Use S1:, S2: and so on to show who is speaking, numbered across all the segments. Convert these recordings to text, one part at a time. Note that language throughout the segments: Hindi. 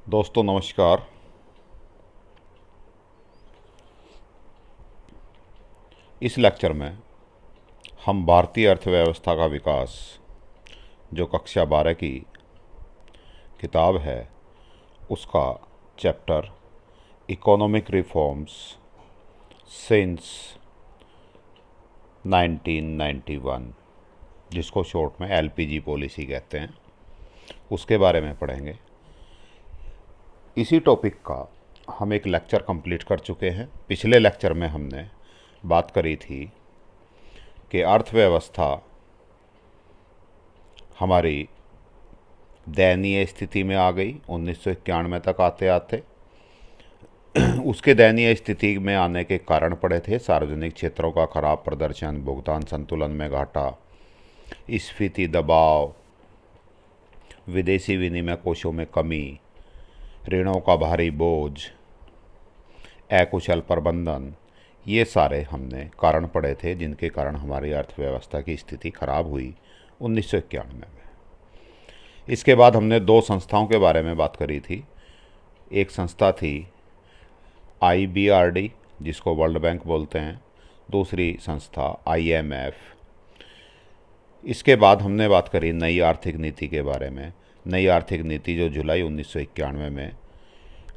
S1: दोस्तों नमस्कार। इस लेक्चर में हम भारतीय अर्थव्यवस्था का विकास जो कक्षा 12 की किताब है उसका चैप्टर इकोनॉमिक रिफॉर्म्स सिंस 1991, जिसको शॉर्ट में एलपीजी पॉलिसी कहते हैं, उसके बारे में पढ़ेंगे। इसी टॉपिक का हम एक लेक्चर कंप्लीट कर चुके हैं। पिछले लेक्चर में हमने बात करी थी कि अर्थव्यवस्था हमारी दयनीय स्थिति में आ गई 1991 तक आते आते। उसके दयनीय स्थिति में आने के कारण पड़े थे सार्वजनिक क्षेत्रों का खराब प्रदर्शन, भुगतान संतुलन में घाटा, स्फीति दबाव, विदेशी विनिमय कोषों में कमी, ऋणों का भारी बोझ, अकुशल प्रबंधन। ये सारे हमने कारण पड़े थे जिनके कारण हमारी अर्थव्यवस्था की स्थिति खराब हुई 1991 में। इसके बाद हमने दो संस्थाओं के बारे में बात करी थी। एक संस्था थी IBRD, जिसको वर्ल्ड बैंक बोलते हैं, दूसरी संस्था IMF। इसके बाद हमने बात करी नई आर्थिक नीति के बारे में। नई आर्थिक नीति जो जुलाई 1991 में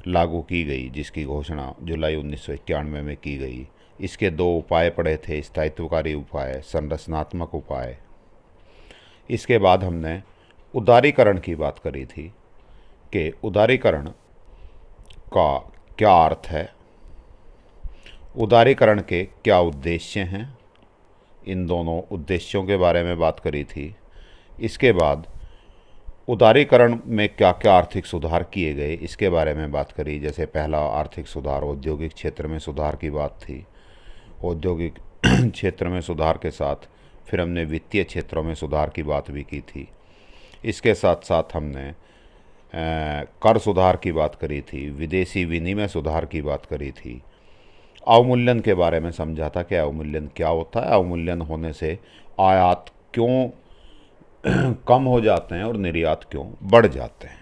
S1: लागू की गई, जिसकी घोषणा जुलाई 1991 में की गई। इसके दो उपाय पड़े थे, स्थायित्वकारी उपाय, संरचनात्मक उपाय। इसके बाद हमने उदारीकरण की बात करी थी कि उदारीकरण का क्या अर्थ है, उदारीकरण के क्या उद्देश्य हैं, इन दोनों उद्देश्यों के बारे में बात करी थी। इसके बाद उदारीकरण में क्या क्या आर्थिक सुधार किए गए, इसके बारे में बात करी। जैसे पहला आर्थिक सुधार औद्योगिक क्षेत्र में सुधार की बात थी। औद्योगिक क्षेत्र में सुधार के साथ फिर हमने वित्तीय क्षेत्रों में सुधार की बात भी की थी। इसके साथ साथ हमने कर सुधार की बात करी थी, विदेशी विनिमय सुधार की बात करी थी, अवमूल्यन के बारे में समझा था कि अवमूल्यन क्या होता है, अवमूल्यन होने से आयात क्यों कम हो जाते हैं और निर्यात क्यों बढ़ जाते हैं।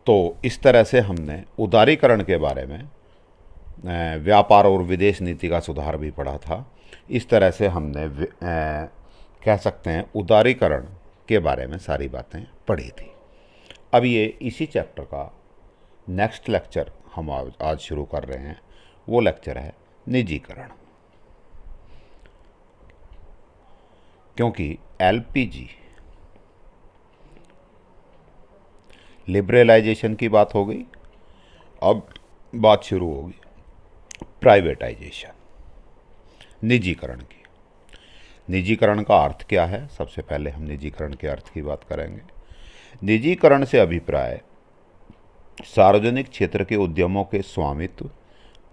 S1: तो इस तरह से हमने उदारीकरण के बारे में, व्यापार और विदेश नीति का सुधार भी पढ़ा था। इस तरह से हमने कह सकते हैं उदारीकरण के बारे में सारी बातें पढ़ी थी। अब ये इसी चैप्टर का नेक्स्ट लेक्चर हम आज शुरू कर रहे हैं। वो लेक्चर है निजीकरण। क्योंकि एलपीजी लिबरलाइजेशन की बात हो गई, अब बात शुरू होगी प्राइवेटाइजेशन, निजीकरण की। निजीकरण का अर्थ क्या है, सबसे पहले हम निजीकरण के अर्थ की बात करेंगे। निजीकरण से अभिप्राय सार्वजनिक क्षेत्र के उद्यमों के स्वामित्व,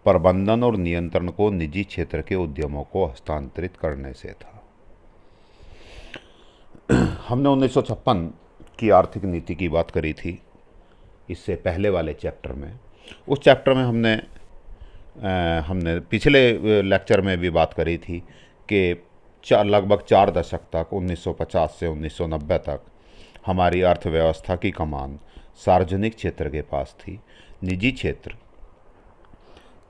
S1: प्रबंधन और नियंत्रण को निजी क्षेत्र के उद्यमों को हस्तांतरित करने से था। हमने 1956 की आर्थिक नीति की बात करी थी इससे पहले वाले चैप्टर में। उस चैप्टर में हमने पिछले लेक्चर में भी बात करी थी कि लगभग 4 दशक तक 1950 से 1990 तक हमारी अर्थव्यवस्था की कमान सार्वजनिक क्षेत्र के पास थी। निजी क्षेत्र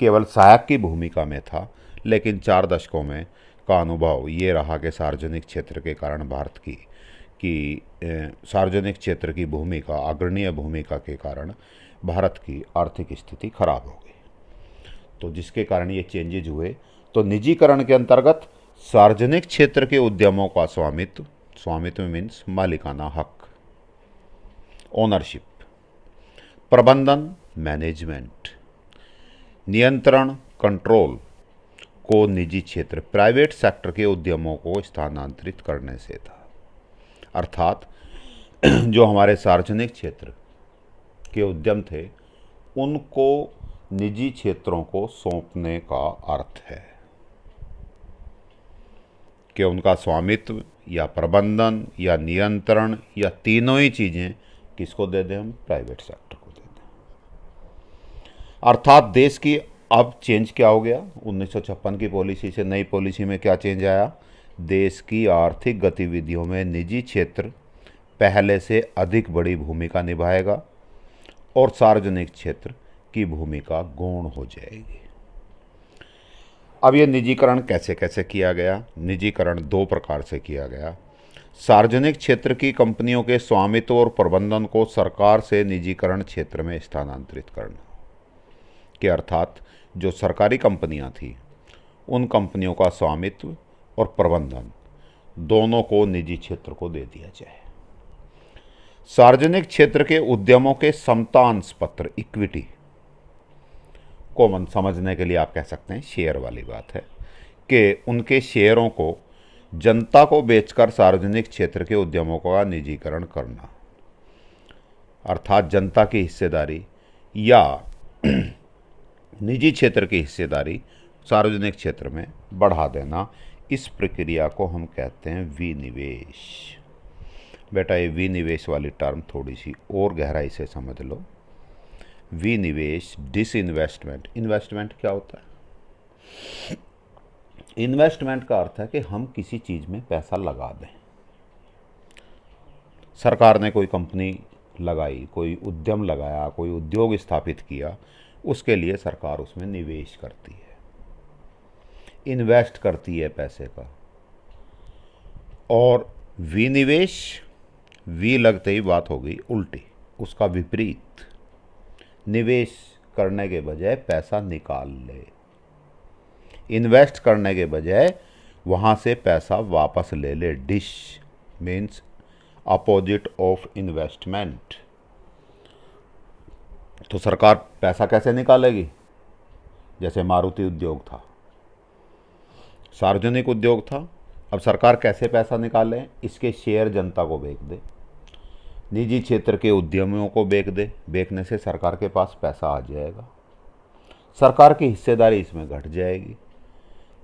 S1: केवल सहायक की भूमिका में था। लेकिन 4 दशकों में का अनुभव ये रहा कि सार्वजनिक क्षेत्र के कारण भारत की सार्वजनिक क्षेत्र की भूमिका, अग्रणीय भूमिका के कारण भारत की आर्थिक स्थिति खराब हो गई। तो जिसके कारण ये चेंजेज हुए। तो निजीकरण के अंतर्गत सार्वजनिक क्षेत्र के उद्यमों का स्वामित्व, स्वामित्व मीन्स मालिकाना हक, ओनरशिप, प्रबंधन मैनेजमेंट, नियंत्रण कंट्रोल को निजी क्षेत्र, प्राइवेट सेक्टर के उद्यमों को स्थानांतरित करने से था। अर्थात जो हमारे सार्वजनिक क्षेत्र के उद्यम थे उनको निजी क्षेत्रों को सौंपने का अर्थ है कि उनका स्वामित्व या प्रबंधन या नियंत्रण या तीनों ही चीज़ें किसको दे दें, हम प्राइवेट सेक्टर को दे दें। अर्थात देश की अब चेंज क्या हो गया, 1956 की पॉलिसी से नई पॉलिसी में क्या चेंज आया, देश की आर्थिक गतिविधियों में निजी क्षेत्र पहले से अधिक बड़ी भूमिका निभाएगा और सार्वजनिक क्षेत्र की भूमिका गौण हो जाएगी। अब ये निजीकरण कैसे कैसे किया गया? निजीकरण दो प्रकार से किया गया। सार्वजनिक क्षेत्र की कंपनियों के स्वामित्व और प्रबंधन को सरकार से निजीकरण क्षेत्र में स्थानांतरित करना, के अर्थात जो सरकारी कंपनियां थी उन कंपनियों का स्वामित्व और प्रबंधन दोनों को निजी क्षेत्र को दे दिया जाए। सार्वजनिक क्षेत्र के उद्यमों के समतांश पत्र, इक्विटी, कॉमन समझने के लिए आप कह सकते हैं शेयर वाली बात है, कि उनके शेयरों को जनता को बेचकर सार्वजनिक क्षेत्र के उद्यमों का निजीकरण करना, अर्थात जनता की हिस्सेदारी या निजी क्षेत्र की हिस्सेदारी सार्वजनिक क्षेत्र में बढ़ा देना, इस प्रक्रिया को हम कहते हैं विनिवेश। बेटा ये विनिवेश वाली टर्म थोड़ी सी और गहराई से समझ लो। विनिवेश, डिसइन्वेस्टमेंट। इन्वेस्टमेंट क्या होता है? इन्वेस्टमेंट का अर्थ है कि हम किसी चीज़ में पैसा लगा दें। सरकार ने कोई कंपनी लगाई, कोई उद्यम लगाया, कोई उद्योग स्थापित किया, उसके लिए सरकार उसमें निवेश करती है, इन्वेस्ट करती है पैसे का। और विनिवेश, वी लगते ही बात हो गई उल्टी, उसका विपरीत, निवेश करने के बजाय पैसा निकाल ले, इन्वेस्ट करने के बजाय वहाँ से पैसा वापस ले ले। Dish means opposite of investment. तो सरकार पैसा कैसे निकालेगी? जैसे मारुति उद्योग था, सार्वजनिक उद्योग था, अब सरकार कैसे पैसा निकाले? इसके शेयर जनता को बेच दे, निजी क्षेत्र के उद्यमियों को बेच दे, बेचने से सरकार के पास पैसा आ जाएगा, सरकार की हिस्सेदारी इसमें घट जाएगी,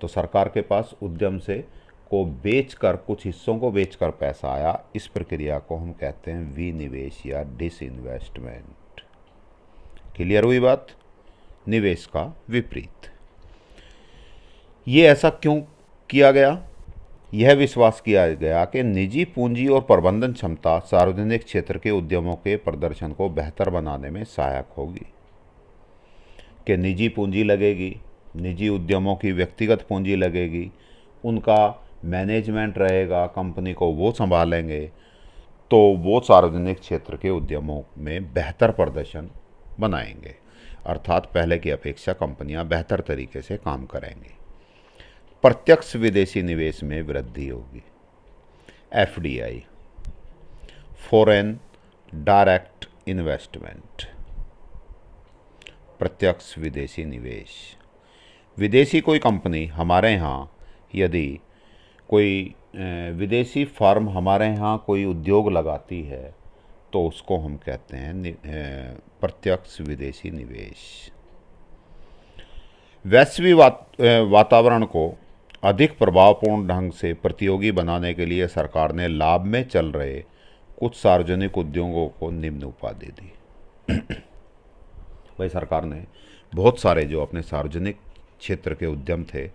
S1: तो सरकार के पास उद्यम से को बेचकर, कुछ हिस्सों को बेचकर पैसा आया। इस प्रक्रिया को हम कहते हैं विनिवेश या डिसइन्वेस्टमेंट। क्लियर हुई बात? निवेश का विपरीत। ये ऐसा क्यों किया गया? यह विश्वास किया गया कि निजी पूंजी और प्रबंधन क्षमता सार्वजनिक क्षेत्र के उद्यमों के प्रदर्शन को बेहतर बनाने में सहायक होगी। कि निजी पूंजी लगेगी, निजी उद्यमों की व्यक्तिगत पूंजी लगेगी, उनका मैनेजमेंट रहेगा, कंपनी को वो संभालेंगे, तो वो सार्वजनिक क्षेत्र के उद्यमों में बेहतर प्रदर्शन बनाएंगे, अर्थात पहले की अपेक्षा कंपनियां बेहतर तरीके से काम करेंगी। प्रत्यक्ष विदेशी निवेश में वृद्धि होगी। एफडीआई, फॉरेन डायरेक्ट इन्वेस्टमेंट, प्रत्यक्ष विदेशी निवेश। विदेशी कोई कंपनी हमारे यहाँ, यदि कोई विदेशी फर्म हमारे यहाँ कोई उद्योग लगाती है, तो उसको हम कहते हैं प्रत्यक्ष विदेशी निवेश। वैश्विक वातावरण को अधिक प्रभावपूर्ण ढंग से प्रतियोगी बनाने के लिए सरकार ने लाभ में चल रहे कुछ सार्वजनिक उद्योगों को निम्न उपाधि दी। भाई सरकार ने बहुत सारे जो अपने सार्वजनिक क्षेत्र के उद्यम थे,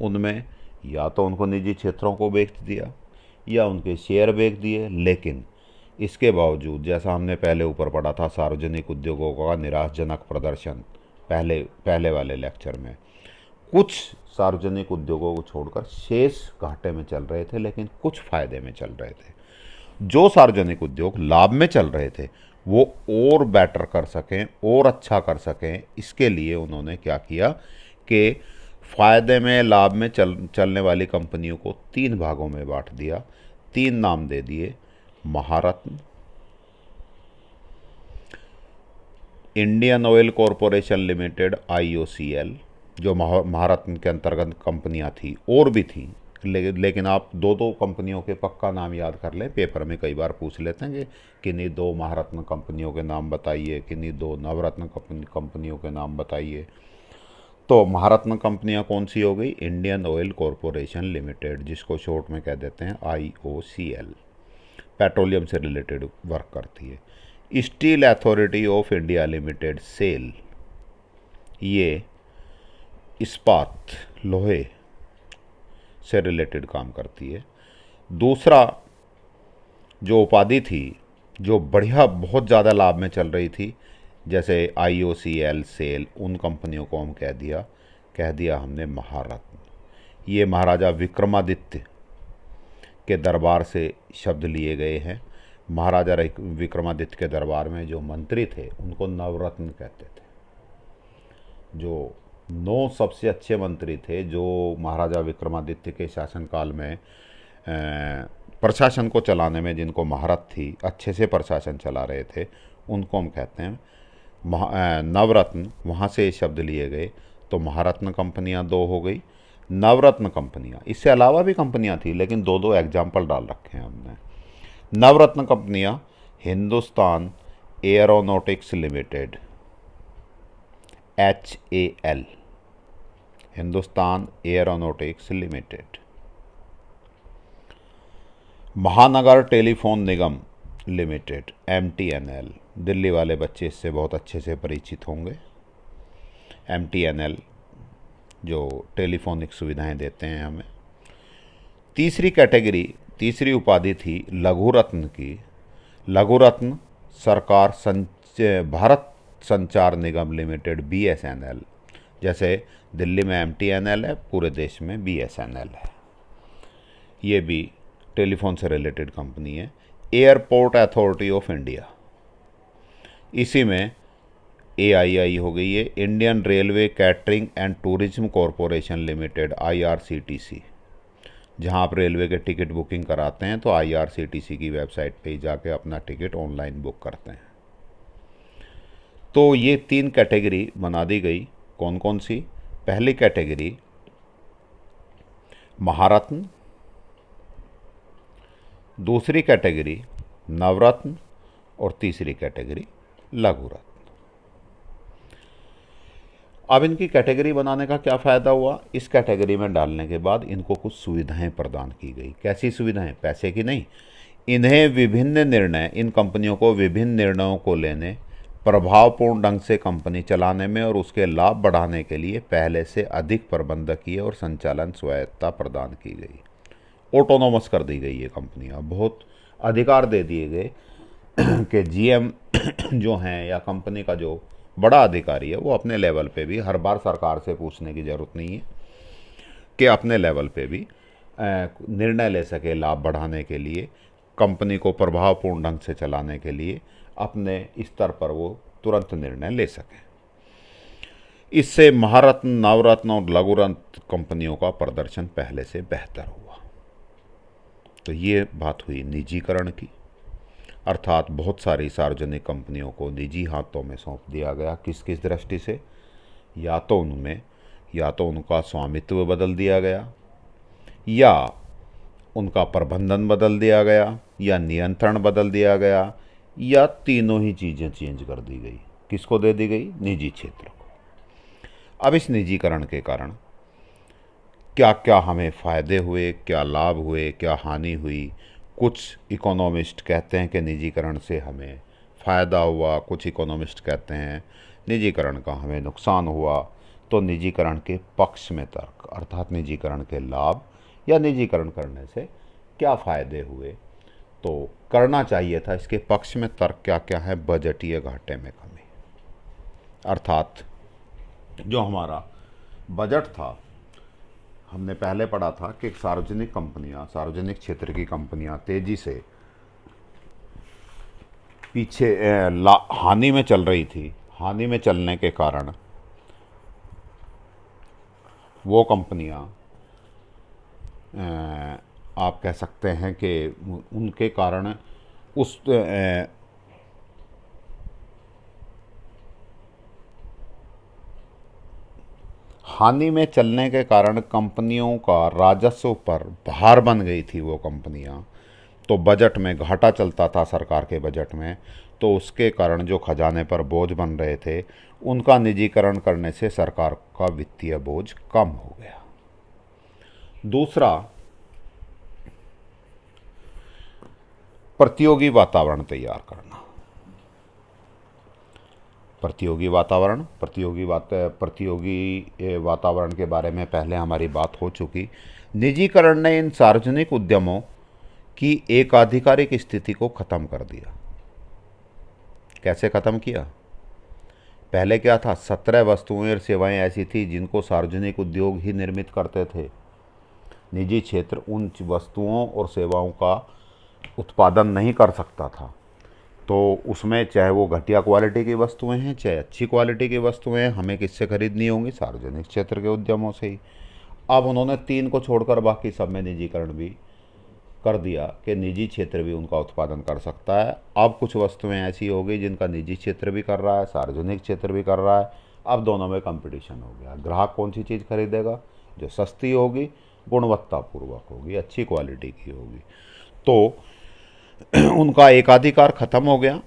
S1: उनमें या तो उनको निजी क्षेत्रों को बेच दिया या उनके शेयर बेच दिए, लेकिन इसके बावजूद, जैसा हमने पहले ऊपर पढ़ा था सार्वजनिक उद्योगों का निराशाजनक प्रदर्शन पहले वाले लेक्चर में, कुछ सार्वजनिक उद्योगों को छोड़कर शेष घाटे में चल रहे थे, लेकिन कुछ फायदे में चल रहे थे। जो सार्वजनिक उद्योग लाभ में चल रहे थे वो और बेटर कर सकें और अच्छा कर सकें, इसके लिए उन्होंने क्या किया कि फ़ायदे में, लाभ में चलने वाली कंपनियों को 3 भागों में बांट दिया। 3 नाम दे दिए: Maharatna, Indian Oil Corporation Limited IOCL, जो महारत्न के अंतर्गत कंपनियां थी, और भी थी, लेकिन आप 2 कंपनियों के पक्का नाम याद कर लें, पेपर में कई बार पूछ लेते हैं कि किन्हीं 2 महारत्न कंपनियों के नाम बताइए, किन्हीं 2 नवरत्न कंपनियों के नाम बताइए। तो महारत्न कंपनियां कौन सी हो गई? इंडियन ऑयल कॉरपोरेशन लिमिटेड, जिसको शॉर्ट में कह देते हैं IOCL, पेट्रोलियम से रिलेटेड वर्क करती है। Steel Authority of India Limited, SAIL, ये इस्पात, लोहे से रिलेटेड काम करती है। दूसरा जो उपाधि थी, जो बढ़िया बहुत ज़्यादा लाभ में चल रही थी, जैसे IOCL, सेल, उन कंपनियों को हम कह दिया हमने महारत्न। ये महाराजा विक्रमादित्य के दरबार से शब्द लिए गए हैं। महाराजा विक्रमादित्य के दरबार में जो मंत्री थे उनको नवरत्न कहते थे। जो 9 सबसे अच्छे मंत्री थे जो महाराजा विक्रमादित्य के शासनकाल में प्रशासन को चलाने में जिनको महारत थी, अच्छे से प्रशासन चला रहे थे, उनको हम कहते हैं नवरत्न। वहाँ से शब्द लिए गए। तो महारत्न कंपनियाँ 2 हो गई, नवरत्न कंपनियाँ, इससे अलावा भी कंपनियाँ थी लेकिन 2 एग्जाम्पल डाल रखे हैं हमने। नवरत्न कंपनियाँ Hindustan aeronautics limited, HAL, Hindustan aeronautics limited. महानगर टेलीफोन निगम लिमिटेड, MTNL, दिल्ली वाले बच्चे इससे बहुत अच्छे से परिचित होंगे। MTNL जो टेलीफोनिक सुविधाएं देते हैं हमें। तीसरी कैटेगरी, तीसरी उपाधि थी लघु रत्न की। लघु रत्न सरकार भारत संचार निगम लिमिटेड, BSNL। जैसे दिल्ली में MTNL है, पूरे देश में BSNL है। ये भी टेलीफोन से रिलेटेड कंपनी है। एयरपोर्ट अथॉरिटी ऑफ इंडिया, इसी में AII हो गई है। Indian railway catering and tourism corporation limited, IRCTC। जहां आप रेलवे के टिकट बुकिंग कराते हैं तो IRCTC की वेबसाइट पे जाके अपना टिकट ऑनलाइन बुक करते हैं। तो ये 3 कैटेगरी बना दी गई। कौन कौन सी? पहली कैटेगरी महारत्न, दूसरी कैटेगरी नवरत्न और तीसरी कैटेगरी लघु रत्न। अब इनकी कैटेगरी बनाने का क्या फ़ायदा हुआ? इस कैटेगरी में डालने के बाद इनको कुछ सुविधाएं प्रदान की गई। कैसी सुविधाएं? पैसे की नहीं। इन्हें विभिन्न निर्णय, इन कंपनियों को विभिन्न निर्णयों को लेने, प्रभावपूर्ण ढंग से कंपनी चलाने में और उसके लाभ बढ़ाने के लिए पहले से अधिक प्रबंधकीय और संचालन स्वायत्तता प्रदान की गई। ऑटोनोमस कर दी गई ये कंपनियां, बहुत अधिकार दे दिए गए कि GM जो हैं या कंपनी का जो बड़ा अधिकारी है वो अपने लेवल पे भी, हर बार सरकार से पूछने की ज़रूरत नहीं है कि अपने लेवल पे भी निर्णय ले सके लाभ बढ़ाने के लिए, कंपनी को प्रभावपूर्ण ढंग से चलाने के लिए अपने स्तर पर वो तुरंत निर्णय ले सकें। इससे महारत्न, नवरत्न और लघु रत्न कंपनियों का प्रदर्शन पहले से बेहतर हुआ। तो ये बात हुई निजीकरण की, अर्थात बहुत सारी सार्वजनिक कंपनियों को निजी हाथों में सौंप दिया गया। किस किस दृष्टि से? या तो उनका स्वामित्व बदल दिया गया, या उनका प्रबंधन बदल दिया गया, या नियंत्रण बदल दिया गया, या तीनों ही चीज़ें चेंज कर दी गई। किसको दे दी गई? निजी क्षेत्र को। अब इस निजीकरण के कारण क्या क्या हमें फ़ायदे हुए, क्या लाभ हुए, क्या हानि हुई? कुछ इकोनॉमिस्ट कहते हैं कि निजीकरण से हमें फ़ायदा हुआ, कुछ इकोनॉमिस्ट कहते हैं निजीकरण का हमें नुकसान हुआ। तो निजीकरण के पक्ष में तर्क, अर्थात निजीकरण के लाभ या निजीकरण करने से क्या फ़ायदे हुए, तो करना चाहिए था, इसके पक्ष में तर्क क्या क्या है? बजटीय घाटे में कमी, अर्थात जो हमारा बजट था, हमने पहले पढ़ा था कि सार्वजनिक कंपनियां, सार्वजनिक क्षेत्र की कंपनियां तेजी से पीछे हानि में चल रही थी। हानि में चलने के कारण वो कंपनियां आप कह सकते हैं कि उनके कारण उस हानि में चलने के कारण कंपनियों का राजस्व पर भार बन गई थी वो कंपनियां। तो बजट में घाटा चलता था सरकार के बजट में, तो उसके कारण जो खजाने पर बोझ बन रहे थे उनका निजीकरण करने से सरकार का वित्तीय बोझ कम हो गया। दूसरा, प्रतियोगी वातावरण तैयार करना। प्रतियोगी वातावरण के बारे में पहले हमारी बात हो चुकी। निजीकरण ने इन सार्वजनिक उद्यमों की एकाधिकारिक स्थिति को ख़त्म कर दिया। कैसे ख़त्म किया? पहले क्या था, 17 वस्तुएं और सेवाएं ऐसी थी जिनको सार्वजनिक उद्योग ही निर्मित करते थे। निजी क्षेत्र उन वस्तुओं और सेवाओं का उत्पादन नहीं कर सकता था। तो उसमें चाहे वो घटिया क्वालिटी की वस्तुएं हैं चाहे अच्छी क्वालिटी की वस्तुएं हैं, हमें किससे खरीदनी होंगी? सार्वजनिक क्षेत्र के उद्यमों से ही। अब उन्होंने 3 को छोड़कर बाकी सब में निजीकरण भी कर दिया कि निजी क्षेत्र भी उनका उत्पादन कर सकता है। अब कुछ वस्तुएं ऐसी हो गई जिनका निजी क्षेत्र भी कर रहा है, सार्वजनिक क्षेत्र भी कर रहा है। अब दोनों में कंपटीशन हो गया। ग्राहक कौन सी चीज़ खरीदेगा? जो सस्ती होगी, गुणवत्तापूर्वक होगी, अच्छी क्वालिटी की होगी। तो उनका एकाधिकार खत्म हो गया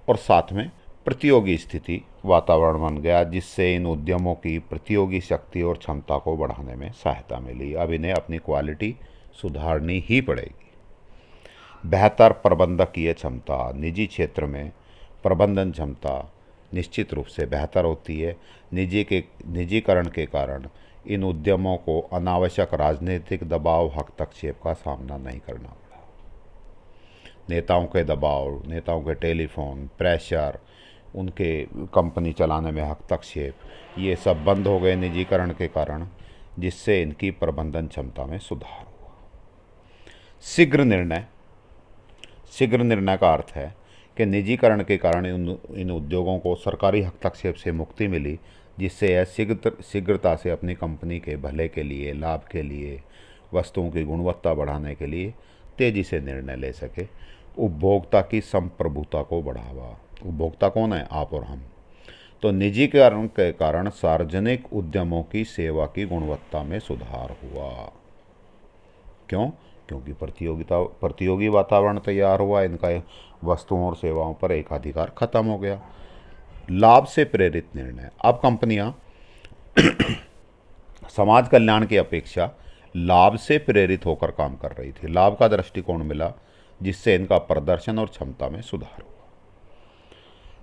S1: और साथ में प्रतियोगी स्थिति वातावरण बन गया, जिससे इन उद्यमों की प्रतियोगी शक्ति और क्षमता को बढ़ाने में सहायता मिली। अब इन्हें अपनी क्वालिटी सुधारनी ही पड़ेगी। बेहतर प्रबंधकीय क्षमता, निजी क्षेत्र में प्रबंधन क्षमता निश्चित रूप से बेहतर होती है। निजीकरण के कारण इन उद्यमों को अनावश्यक राजनीतिक दबाव, हस्तक्षेप का सामना नहीं करना पड़ा। नेताओं के दबाव, नेताओं के टेलीफोन, प्रेशर, उनके कंपनी चलाने में हस्तक्षेप, ये सब बंद हो गए निजीकरण के कारण, जिससे इनकी प्रबंधन क्षमता में सुधार हुआ। शीघ्र निर्णय का अर्थ है कि निजीकरण के कारण इन उद्योगों को सरकारी हस्तक्षेप से मुक्ति मिली, जिससे यह शीघ्रता से अपनी कंपनी के भले के लिए, लाभ के लिए, वस्तुओं की गुणवत्ता बढ़ाने के लिए तेज़ी से निर्णय ले सके। उपभोक्ता की संप्रभुता को बढ़ावा। उपभोक्ता कौन है? आप और हम। तो निजीकरण के कारण सार्वजनिक उद्यमों की सेवा की गुणवत्ता में सुधार हुआ। क्यों? क्योंकि प्रतियोगी वातावरण तैयार हुआ, इनका वस्तुओं और सेवाओं पर एकाधिकार खत्म हो गया। लाभ से प्रेरित निर्णय। अब कंपनियां समाज कल्याण की अपेक्षा लाभ से प्रेरित होकर काम कर रही थी। लाभ का दृष्टिकोण मिला, जिससे इनका प्रदर्शन और क्षमता में सुधार हुआ।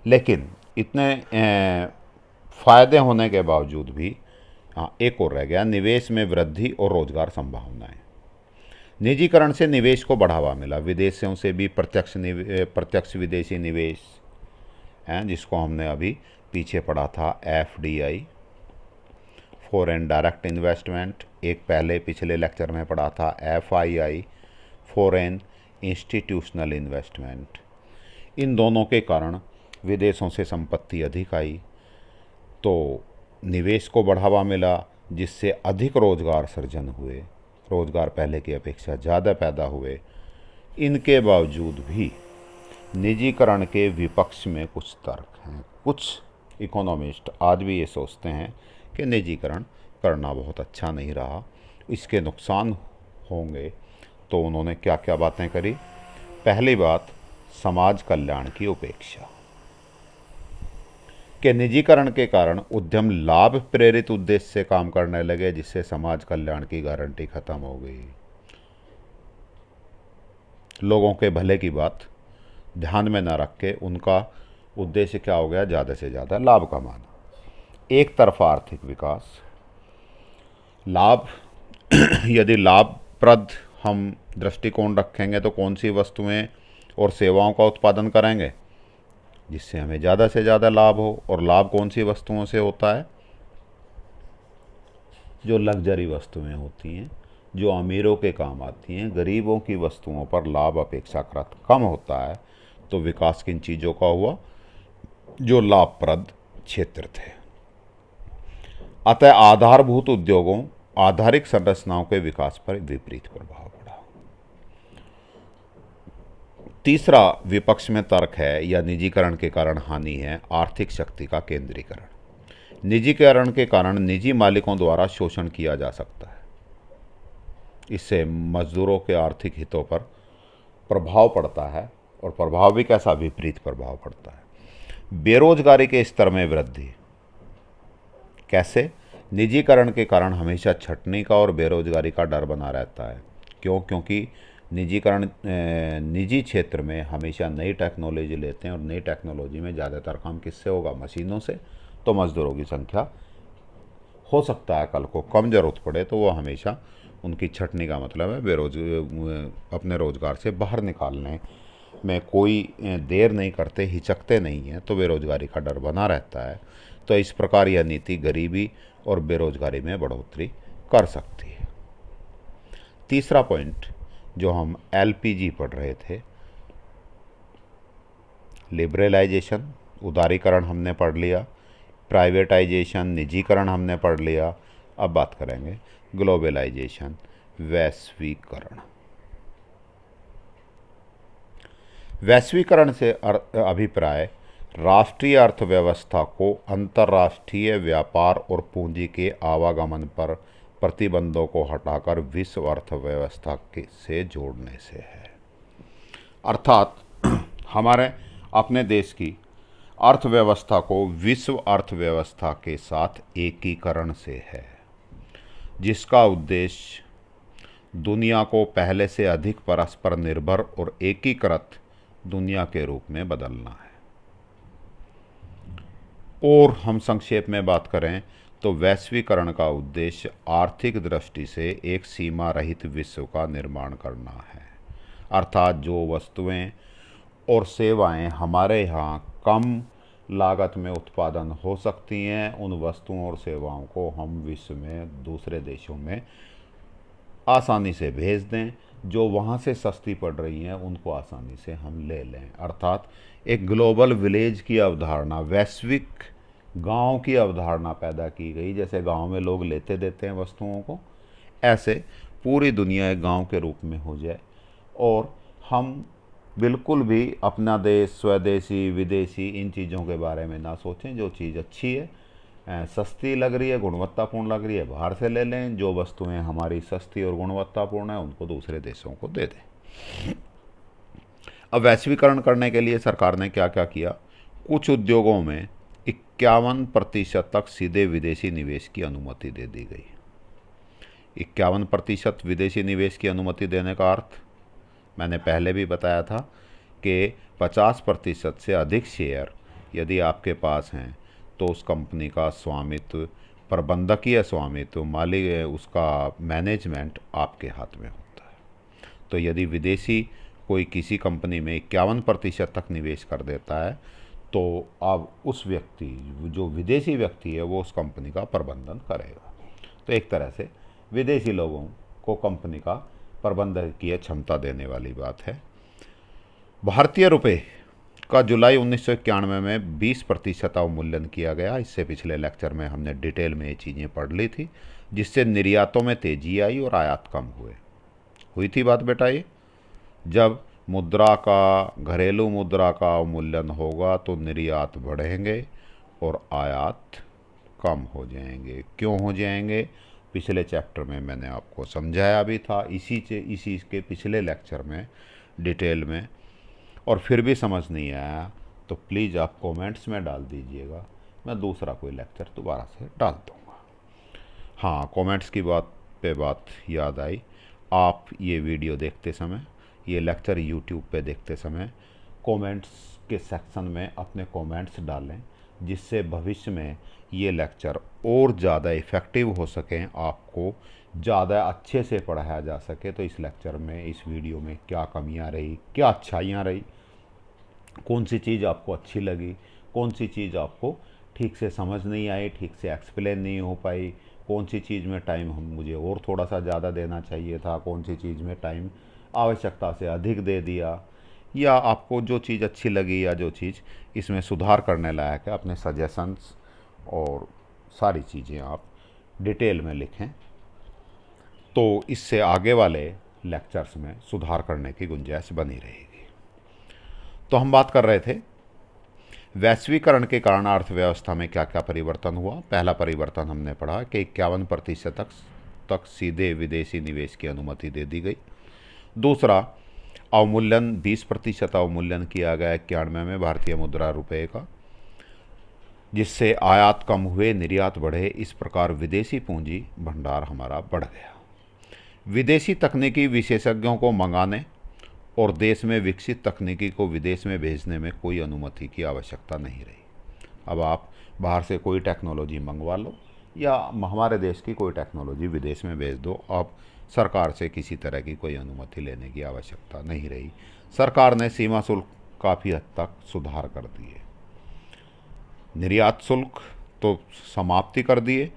S1: लेकिन इतने फायदे होने के बावजूद भी एक और रह गया, निवेश में वृद्धि और रोजगार संभावनाएं। निजीकरण से निवेश को बढ़ावा मिला। विदेशों से भी प्रत्यक्ष विदेशी निवेश हैं, जिसको हमने अभी पीछे पढ़ा था, FDI, फॉरेन डायरेक्ट इन्वेस्टमेंट। एक पहले पिछले लेक्चर में पढ़ा था FII, फॉरेन इंस्टीट्यूशनल इन्वेस्टमेंट। इन दोनों के कारण विदेशों से संपत्ति अधिक आई, तो निवेश को बढ़ावा मिला, जिससे अधिक रोजगार सृजन हुए। रोजगार पहले की अपेक्षा ज़्यादा पैदा हुए। इनके बावजूद भी निजीकरण के विपक्ष में कुछ तर्क हैं। कुछ इकोनॉमिस्ट आज भी ये सोचते हैं कि निजीकरण करना बहुत अच्छा नहीं रहा, इसके नुकसान होंगे। तो उन्होंने क्या क्या बातें करी? पहली बात, समाज कल्याण की उपेक्षा। कि निजीकरण के कारण उद्यम लाभ प्रेरित उद्देश्य से काम करने लगे, जिससे समाज कल्याण की गारंटी खत्म हो गई। लोगों के भले की बात ध्यान में न रख के उनका उद्देश्य क्या हो गया? ज़्यादा से ज़्यादा लाभ कमाना। एक तरफा आर्थिक विकास। लाभ यदि लाभप्रद हम दृष्टिकोण रखेंगे तो कौन सी वस्तुएं और सेवाओं का उत्पादन करेंगे जिससे हमें ज़्यादा से ज़्यादा लाभ हो? और लाभ कौन सी वस्तुओं से होता है? जो लग्जरी वस्तुएं होती हैं, जो अमीरों के काम आती हैं। गरीबों की वस्तुओं पर लाभ अपेक्षाकृत कम होता है। तो विकास किन चीज़ों का हुआ? जो लाभप्रद क्षेत्र थे। अतः आधारभूत उद्योगों, आधारिक संरचनाओं के विकास पर विपरीत प्रभाव पड़ा। तीसरा विपक्ष में तर्क है या निजीकरण के कारण हानि है, आर्थिक शक्ति का केंद्रीकरण। निजीकरण के कारण निजी मालिकों द्वारा शोषण किया जा सकता है। इससे मजदूरों के आर्थिक हितों पर प्रभाव पड़ता है, और प्रभाव भी कैसा? विपरीत प्रभाव पड़ता है। बेरोजगारी के स्तर में वृद्धि। कैसे? निजीकरण के कारण हमेशा छंटनी का और बेरोजगारी का डर बना रहता है। क्यों? क्योंकि निजी क्षेत्र में हमेशा नई टेक्नोलॉजी लेते हैं, और नई टेक्नोलॉजी में ज़्यादातर काम किससे होगा? मशीनों से। तो मज़दूरों की संख्या हो सकता है कल को कम ज़रूरत पड़े, तो वो हमेशा उनकी छंटनी का मतलब है अपने रोज़गार से बाहर निकालने में कोई देर नहीं करते, हिचकते नहीं हैं। तो बेरोजगारी का डर बना रहता है। तो इस प्रकार यह नीति गरीबी और बेरोजगारी में बढ़ोतरी कर सकती है। तीसरा पॉइंट जो हम एलपीजी पढ़ रहे थे, लिबरलाइजेशन, उदारीकरण हमने पढ़ लिया, प्राइवेटाइजेशन, निजीकरण हमने पढ़ लिया। अब बात करेंगे ग्लोबलाइजेशन, वैश्वीकरण। वैश्वीकरण से अभिप्राय राष्ट्रीय अर्थव्यवस्था को अंतर्राष्ट्रीय व्यापार और पूंजी के आवागमन पर प्रतिबंधों को हटाकर विश्व अर्थव्यवस्था से जोड़ने से है। अर्थात हमारे अपने देश की अर्थव्यवस्था को विश्व अर्थव्यवस्था के साथ एकीकरण से है, जिसका उद्देश्य दुनिया को पहले से अधिक परस्पर निर्भर और एकीकृत दुनिया के रूप में बदलना है। और हम संक्षेप में बात करें तो वैश्वीकरण का उद्देश्य आर्थिक दृष्टि से एक सीमा रहित विश्व का निर्माण करना है। अर्थात जो वस्तुएं और सेवाएं हमारे यहाँ कम लागत में उत्पादन हो सकती हैं, उन वस्तुओं और सेवाओं को हम विश्व में दूसरे देशों में आसानी से भेज दें। जो वहाँ से सस्ती पड़ रही हैं उनको आसानी से हम ले लें। अर्थात एक ग्लोबल विलेज की अवधारणा, वैश्विक गांव की अवधारणा पैदा की गई। जैसे गांव में लोग लेते देते हैं वस्तुओं को, ऐसे पूरी दुनिया एक गांव के रूप में हो जाए और हम बिल्कुल भी अपना देश, स्वदेशी, विदेशी इन चीज़ों के बारे में ना सोचें। जो चीज़ अच्छी है, सस्ती लग रही है, गुणवत्तापूर्ण लग रही है, बाहर से ले लें। जो वस्तुएं हमारी सस्ती और गुणवत्तापूर्ण है उनको दूसरे देशों को दे दें। अब वैश्वीकरण करने के लिए सरकार ने क्या क्या किया? कुछ उद्योगों में 51% तक सीधे विदेशी निवेश की अनुमति दे दी गई। 51% विदेशी निवेश की अनुमति देने का अर्थ मैंने पहले भी बताया था कि 50% से अधिक शेयर यदि आपके पास हैं तो उस कंपनी का स्वामित्व, प्रबंधकीय स्वामित्व, मालिक, उसका मैनेजमेंट आपके हाथ में होता है। तो यदि विदेशी कोई किसी कंपनी में 51% तक निवेश कर देता है तो अब उस व्यक्ति, जो विदेशी व्यक्ति है, वो उस कंपनी का प्रबंधन करेगा। तो एक तरह से विदेशी लोगों को कंपनी का प्रबंधकीय क्षमता देने वाली बात है। भारतीय रुपए का जुलाई 1991 में 20% अवमूल्यन किया गया। इससे पिछले लेक्चर में हमने डिटेल में ये चीज़ें पढ़ ली थी, जिससे निर्यातों में तेजी आई और आयात कम हुई थी बात बेटा। ये जब मुद्रा का, घरेलू मुद्रा का अवमूल्यन होगा तो निर्यात बढ़ेंगे और आयात कम हो जाएंगे। क्यों हो जाएंगे? पिछले चैप्टर में मैंने आपको समझाया भी था, इसी के पिछले लेक्चर में डिटेल में। और फिर भी समझ नहीं आया तो प्लीज़ आप कमेंट्स में डाल दीजिएगा, मैं दूसरा कोई लेक्चर दोबारा से डाल दूँगा। हाँ, कमेंट्स की बात याद आई। आप ये वीडियो देखते समय, ये लेक्चर यूट्यूब पे देखते समय कमेंट्स के सेक्शन में अपने कमेंट्स डालें, जिससे भविष्य में ये लेक्चर और ज़्यादा इफ़ेक्टिव हो सकें, आपको ज़्यादा अच्छे से पढ़ाया जा सके। तो इस लेक्चर में, इस वीडियो में क्या कमियां रही, क्या अच्छाइयाँ रही, कौन सी चीज़ आपको अच्छी लगी, कौन सी चीज़ आपको ठीक से समझ नहीं आई, ठीक से एक्सप्लेन नहीं हो पाई, कौन सी चीज़ में टाइम मुझे और थोड़ा सा ज़्यादा देना चाहिए था, कौन सी चीज़ में टाइम आवश्यकता से अधिक दे दिया, या आपको जो चीज़ अच्छी लगी या जो चीज़ इसमें सुधार करने लायक है, अपने सजेशंस और सारी चीज़ें आप डिटेल में लिखें, तो इससे आगे वाले लेक्चर्स में सुधार करने की गुंजाइश बनी रहेगी। तो हम बात कर रहे थे वैश्वीकरण के कारण अर्थव्यवस्था में क्या क्या परिवर्तन हुआ। पहला परिवर्तन हमने पढ़ा कि 51% तक सीधे विदेशी निवेश की अनुमति दे दी गई। दूसरा, अवमूल्यन 20% अवमूल्यन किया गया 91 में भारतीय मुद्रा रुपए का, जिससे आयात कम हुए, निर्यात बढ़े। इस प्रकार विदेशी पूंजी भंडार हमारा बढ़ गया। विदेशी तकनीकी विशेषज्ञों को मंगाने और देश में विकसित तकनीकी को विदेश में भेजने में कोई अनुमति की आवश्यकता नहीं रही। अब आप बाहर से कोई टेक्नोलॉजी मंगवा लो या हमारे देश की कोई टेक्नोलॉजी विदेश में भेज दो, अब सरकार से किसी तरह की कोई अनुमति लेने की आवश्यकता नहीं रही। सरकार ने सीमा शुल्क काफ़ी हद तक सुधार कर दिए। निर्यात शुल्क तो समाप्ति कर दिए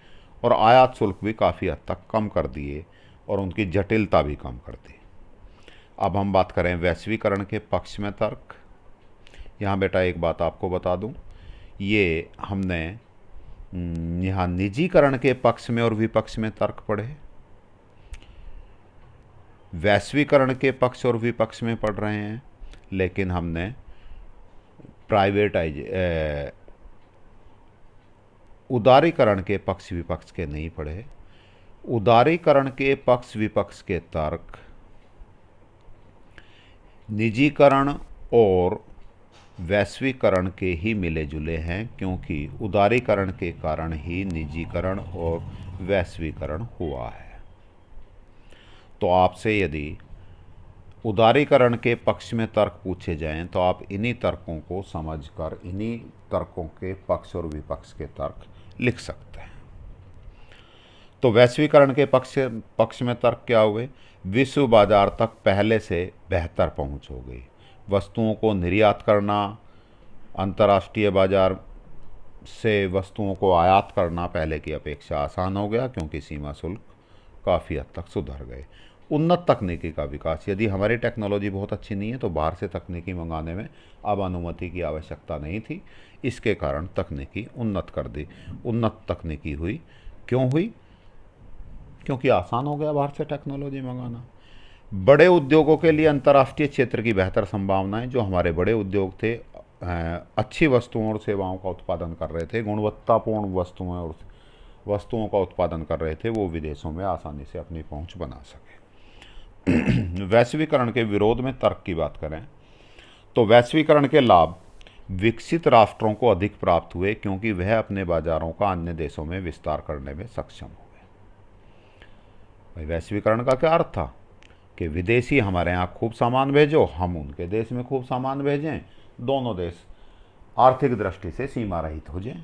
S1: और आयात शुल्क भी काफ़ी हद तक कम कर दिए और उनकी जटिलता भी कम कर दी। अब हम बात करें वैश्वीकरण के पक्ष में तर्क। यहाँ बेटा एक बात आपको बता दूँ, ये हमने यहाँ निजीकरण के पक्ष में और विपक्ष में तर्क पढ़े, वैश्वीकरण के पक्ष और विपक्ष में पढ़ रहे हैं, लेकिन हमने उदारीकरण के पक्ष विपक्ष के नहीं पढ़े। उदारीकरण के पक्ष विपक्ष के तर्क निजीकरण और वैश्वीकरण के ही मिले जुले हैं, क्योंकि उदारीकरण के कारण ही निजीकरण और वैश्वीकरण हुआ है। तो आपसे यदि उदारीकरण के पक्ष में तर्क पूछे जाएं तो आप इन्हीं तर्कों को समझकर इन्हीं तर्कों के पक्ष और विपक्ष के तर्क लिख सकते हैं। तो वैश्वीकरण के पक्ष में तर्क क्या हुए? विश्व बाजार तक पहले से बेहतर पहुंच हो गई। वस्तुओं को निर्यात करना, अंतर्राष्ट्रीय बाजार से वस्तुओं को आयात करना पहले की अपेक्षा आसान हो गया, क्योंकि सीमा शुल्क काफ़ी हद तक सुधर गए। उन्नत तकनीकी का विकास, यदि हमारी टेक्नोलॉजी बहुत अच्छी नहीं है तो बाहर से तकनीकी मंगाने में अब अनुमति की आवश्यकता नहीं थी। इसके कारण तकनीकी उन्नत तकनीकी हुई। क्यों हुई? क्योंकि आसान हो गया बाहर से टेक्नोलॉजी मंगाना। बड़े उद्योगों के लिए अंतर्राष्ट्रीय क्षेत्र की बेहतर संभावनाएं। जो हमारे बड़े उद्योग थे, अच्छी वस्तुओं और सेवाओं का उत्पादन कर रहे थे, गुणवत्तापूर्ण वस्तुओं का उत्पादन कर रहे थे, वो विदेशों में आसानी से अपनी पहुंच बना सके। वैश्वीकरण के विरोध में तर्क की बात करें तो वैश्वीकरण के लाभ विकसित राष्ट्रों को अधिक प्राप्त हुए, क्योंकि वह अपने बाजारों का अन्य देशों में विस्तार करने में सक्षम हो गए। भाई, वैश्वीकरण का क्या अर्थ था? कि विदेशी हमारे यहाँ खूब सामान भेजो, हम उनके देश में खूब सामान भेजें, दोनों देश आर्थिक दृष्टि से सीमा रहित हो जाएं।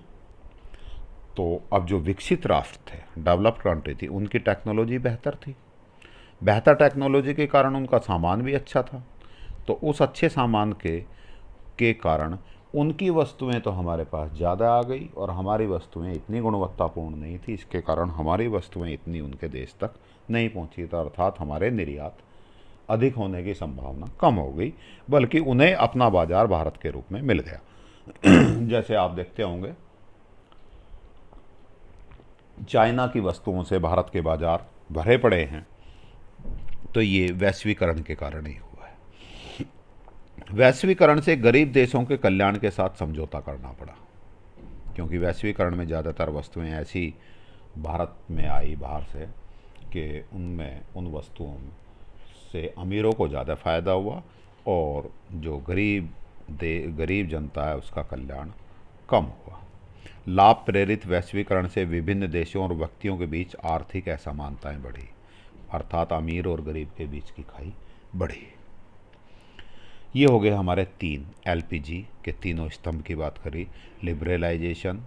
S1: तो अब जो विकसित राष्ट्र थे, डेवलप्ड कंट्री थी, उनकी टेक्नोलॉजी बेहतर थी। बेहतर टेक्नोलॉजी के कारण उनका सामान भी अच्छा था। तो उस अच्छे सामान के कारण उनकी वस्तुएं तो हमारे पास ज़्यादा आ गई और हमारी वस्तुएं इतनी गुणवत्तापूर्ण नहीं थी। इसके कारण हमारी वस्तुएं इतनी उनके देश तक नहीं पहुंची, तो अर्थात हमारे निर्यात अधिक होने की संभावना कम हो गई, बल्कि उन्हें अपना बाजार भारत के रूप में मिल गया। जैसे आप देखते होंगे, चाइना की वस्तुओं से भारत के बाजार भरे पड़े हैं, तो ये वैश्वीकरण के कारण ही हुआ है। वैश्वीकरण से गरीब देशों के कल्याण के साथ समझौता करना पड़ा, क्योंकि वैश्वीकरण में ज़्यादातर वस्तुएं ऐसी भारत में आई बाहर से कि उन वस्तुओं से अमीरों को ज़्यादा फ़ायदा हुआ और जो गरीब जनता है उसका कल्याण कम हुआ। लाभ प्रेरित वैश्वीकरण से विभिन्न देशों और व्यक्तियों के बीच आर्थिक असमानताएं बढ़ी, अर्थात अमीर और गरीब के बीच की खाई बढ़ी। ये हो गए हमारे 3 LPG के तीनों स्तंभ की बात करी, लिबरलाइजेशन,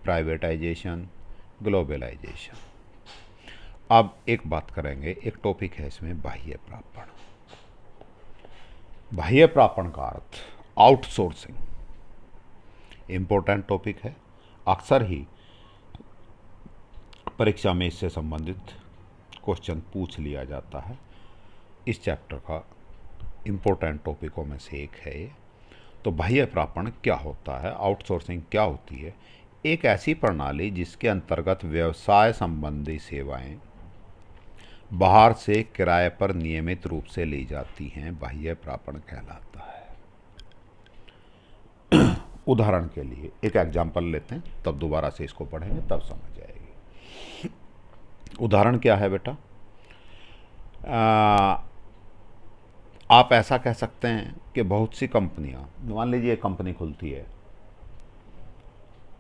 S1: प्राइवेटाइजेशन, ग्लोबलाइजेशन। अब एक बात करेंगे, एक टॉपिक है इसमें, बाह्य प्रापण। बाह्य प्रापण का अर्थ आउटसोर्सिंग, इम्पोर्टेंट टॉपिक है। अक्सर ही परीक्षा में इससे संबंधित क्वेश्चन पूछ लिया जाता है। इस चैप्टर का इम्पोर्टेंट टॉपिकों में से एक है ये। तो बाह्य प्रापण क्या होता है, आउटसोर्सिंग क्या होती है? एक ऐसी प्रणाली जिसके अंतर्गत व्यवसाय संबंधी सेवाएं बाहर से किराए पर नियमित रूप से ली जाती हैं, बाह्य प्रापण कहलाता है। उदाहरण के लिए एक एग्जाम्पल लेते हैं, तब दोबारा से इसको पढ़ेंगे तब समझ आएगी। उदाहरण क्या है बेटा? आप ऐसा कह सकते हैं कि बहुत सी कंपनियां, मान लीजिए एक कंपनी खुलती है,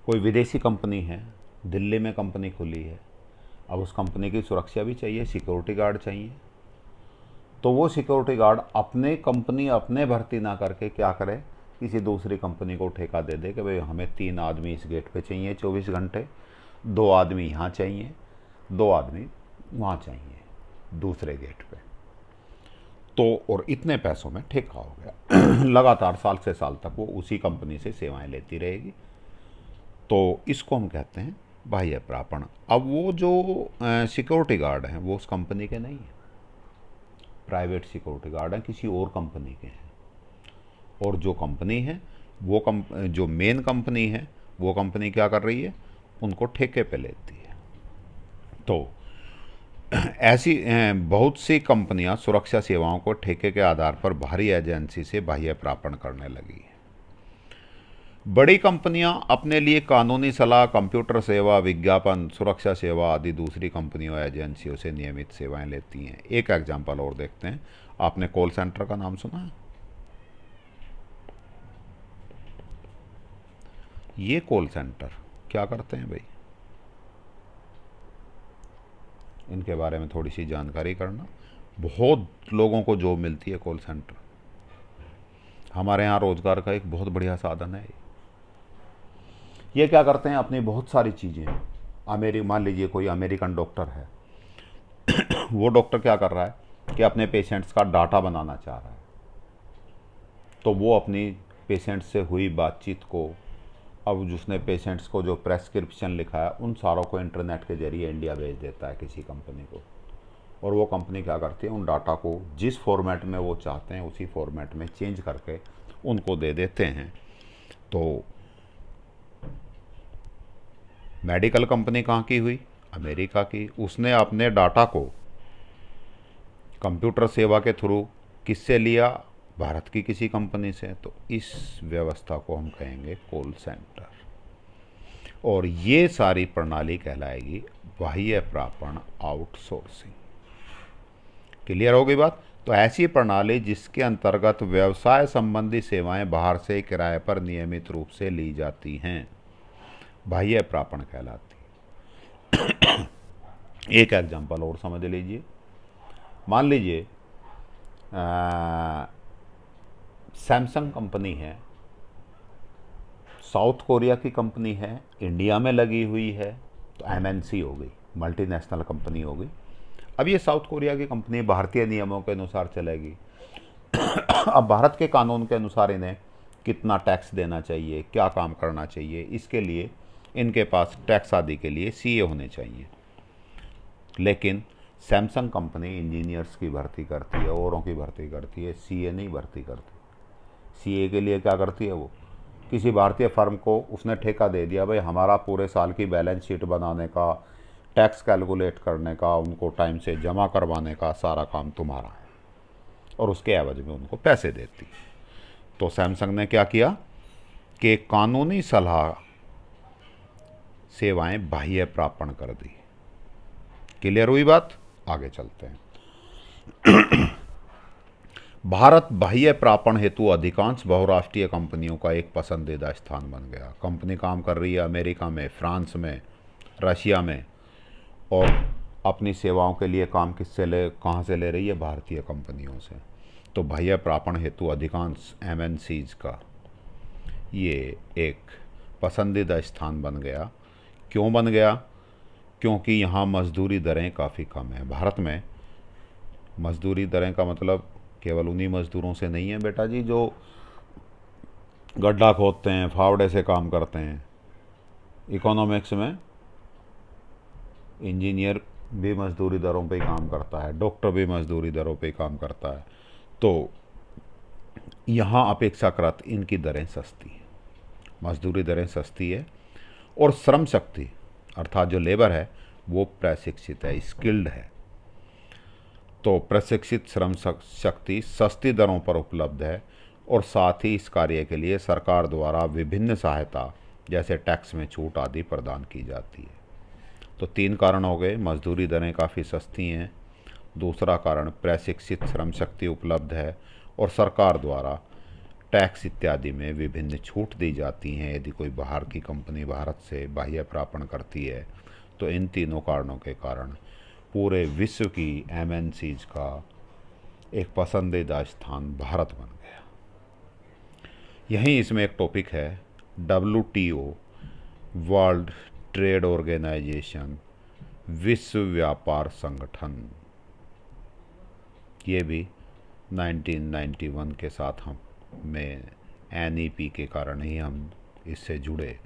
S1: कोई विदेशी कंपनी है, दिल्ली में कंपनी खुली है। अब उस कंपनी की सुरक्षा भी चाहिए, सिक्योरिटी गार्ड चाहिए। तो वो सिक्योरिटी गार्ड अपने कंपनी अपने भर्ती ना करके क्या करे, किसी दूसरी कंपनी को ठेका दे दे कि भाई हमें 3 आदमी इस गेट पे चाहिए 24 घंटे, 2 आदमी यहाँ चाहिए, 2 आदमी वहाँ चाहिए दूसरे गेट पे। तो और इतने पैसों में ठेका हो गया। लगातार साल से साल तक वो उसी कंपनी से सेवाएं लेती रहेगी। तो इसको हम कहते हैं बाह्य प्रापण। अब वो जो सिक्योरिटी गार्ड हैं वो उस कंपनी के नहीं हैं, प्राइवेट सिक्योरिटी गार्ड हैं, किसी और कंपनी के हैं। और जो कंपनी है वो जो मेन कंपनी है वो कंपनी क्या कर रही है, उनको ठेके पे लेती है। तो ऐसी बहुत सी कंपनियां सुरक्षा सेवाओं को ठेके के आधार पर बाहरी एजेंसी से बाह्य प्रापण करने लगी हैं। बड़ी कंपनियां अपने लिए कानूनी सलाह, कंप्यूटर सेवा, विज्ञापन, सुरक्षा सेवा आदि दूसरी कंपनियों एजेंसियों से नियमित सेवाएं लेती हैं। एक एग्जांपल और देखते हैं। आपने कॉल सेंटर का नाम सुना है? ये कॉल सेंटर क्या करते हैं भाई, इनके बारे में थोड़ी सी जानकारी करना। बहुत लोगों को जॉब मिलती है कॉल सेंटर। हमारे यहाँ रोजगार का एक बहुत बढ़िया साधन है। ये क्या करते हैं, अपनी बहुत सारी चीज़ें, मान लीजिए कोई अमेरिकन डॉक्टर है, वो डॉक्टर क्या कर रहा है कि अपने पेशेंट्स का डाटा बनाना चाह रहा है। तो वो अपनी पेशेंट से हुई बातचीत को, अब उसने पेशेंट्स को जो प्रेस्क्रिप्शन लिखा है उन सारों को इंटरनेट के जरिए इंडिया भेज देता है किसी कंपनी को। और वो कंपनी क्या करती है, उन डाटा को जिस फॉर्मेट में वो चाहते हैं उसी फॉर्मेट में चेंज करके उनको दे देते हैं। तो मेडिकल कंपनी कहाँ की हुई, अमेरिका की। उसने अपने डाटा को कंप्यूटर सेवा के थ्रू किससे लिया, भारत की किसी कंपनी से। तो इस व्यवस्था को हम कहेंगे कॉल सेंटर। और ये सारी प्रणाली कहलाएगी बाह्य प्रापण आउटसोर्सिंग। क्लियर हो गई बात? तो ऐसी प्रणाली जिसके अंतर्गत व्यवसाय संबंधी सेवाएं बाहर से किराए पर नियमित रूप से ली जाती हैं, बाह्य प्रापण कहलाती। एक एग्जांपल और समझ लीजिए। मान लीजिए सैमसंग कंपनी है, साउथ कोरिया की कंपनी है, इंडिया में लगी हुई है, तो एमएनसी हो गई, मल्टीनेशनल कंपनी हो गई। अब ये साउथ कोरिया की कंपनी भारतीय नियमों के अनुसार चलेगी। अब भारत के कानून के अनुसार इन्हें कितना टैक्स देना चाहिए, क्या काम करना चाहिए, इसके लिए इनके पास टैक्स आदि के लिए सीए होने चाहिए। लेकिन सैमसंग कंपनी इंजीनियर्स की भर्ती करती है, औरों की भर्ती करती है, सीए नहीं भर्ती करती। सीए के लिए क्या करती है, वो किसी भारतीय फर्म को उसने ठेका दे दिया, भाई हमारा पूरे साल की बैलेंस शीट बनाने का, टैक्स कैलकुलेट करने का, उनको टाइम से जमा करवाने का सारा काम तुम्हारा है, और उसके एवज में उनको पैसे देती। तो सैमसंग ने क्या किया कि कानूनी सलाह सेवाएं बाह्य प्रापण कर दी। क्लियर हुई बात? आगे चलते हैं। भारत बाह्य प्रापण हेतु अधिकांश बहुराष्ट्रीय कंपनियों का एक पसंदीदा स्थान बन गया। कंपनी काम कर रही है अमेरिका में, फ्रांस में, रशिया में, और अपनी सेवाओं के लिए काम कहाँ से ले रही है, भारतीय कंपनियों से। तो बाह्य प्रापण हेतु अधिकांश एमएनसीज का ये एक पसंदीदा स्थान बन गया। क्यों बन गया? क्योंकि यहाँ मजदूरी दरें काफ़ी कम हैं। भारत में मजदूरी दरें का मतलब केवल उन्हीं मजदूरों से नहीं है बेटा जी जो गड्ढा खोदते हैं, फावड़े से काम करते हैं। इकोनॉमिक्स में इंजीनियर भी मजदूरी दरों पे ही काम करता है, डॉक्टर भी मजदूरी दरों पे ही काम करता है। तो यहाँ अपेक्षाकृत इनकी दरें सस्ती हैं, मजदूरी दरें सस्ती है, और श्रम शक्ति अर्थात जो लेबर है वो प्रशिक्षित है, स्किल्ड है। तो प्रशिक्षित श्रम शक्ति सस्ती दरों पर उपलब्ध है, और साथ ही इस कार्य के लिए सरकार द्वारा विभिन्न सहायता जैसे टैक्स में छूट आदि प्रदान की जाती है। तो 3 कारण हो गए, मजदूरी दरें काफ़ी सस्ती हैं, दूसरा कारण प्रशिक्षित श्रम शक्ति उपलब्ध है, और सरकार द्वारा टैक्स इत्यादि में विभिन्न छूट दी जाती हैं यदि कोई बाहर की कंपनी भारत से बाह्य प्रापण करती है। तो इन तीनों कारणों के कारण पूरे विश्व की एमएनसीज का एक पसंदीदा स्थान भारत बन गया। यहीं इसमें एक टॉपिक है WTO, वर्ल्ड ट्रेड ऑर्गेनाइजेशन, विश्व व्यापार संगठन। ये भी 1991 के साथ हम में NEP के कारण ही हम इससे जुड़े।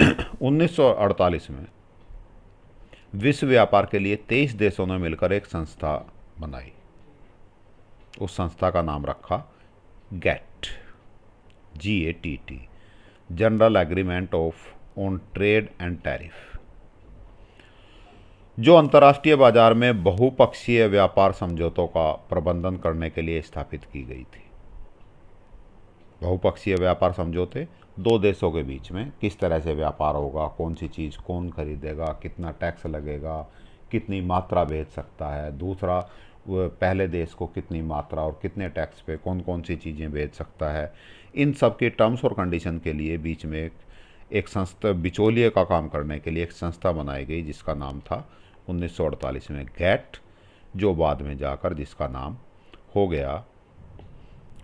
S1: 1948 में विश्व व्यापार के लिए 23 देशों ने मिलकर एक संस्था बनाई। उस संस्था का नाम रखा GATT, GATT, General Agreement of on Trade and Tariff, जो अंतर्राष्ट्रीय बाजार में बहुपक्षीय व्यापार समझौतों का प्रबंधन करने के लिए स्थापित की गई थी। बहुपक्षीय व्यापार समझौते दो देशों के बीच में किस तरह से व्यापार होगा, कौन सी चीज़ कौन खरीदेगा, कितना टैक्स लगेगा, कितनी मात्रा बेच सकता है, दूसरा पहले देश को कितनी मात्रा और कितने टैक्स पे कौन कौन सी चीज़ें बेच सकता है, इन सब के टर्म्स और कंडीशन के लिए बीच में एक संस्था, बिचौलिए का काम करने के लिए एक संस्था बनाई गई जिसका नाम था 1948 में गैट, जो बाद में जाकर जिसका नाम हो गया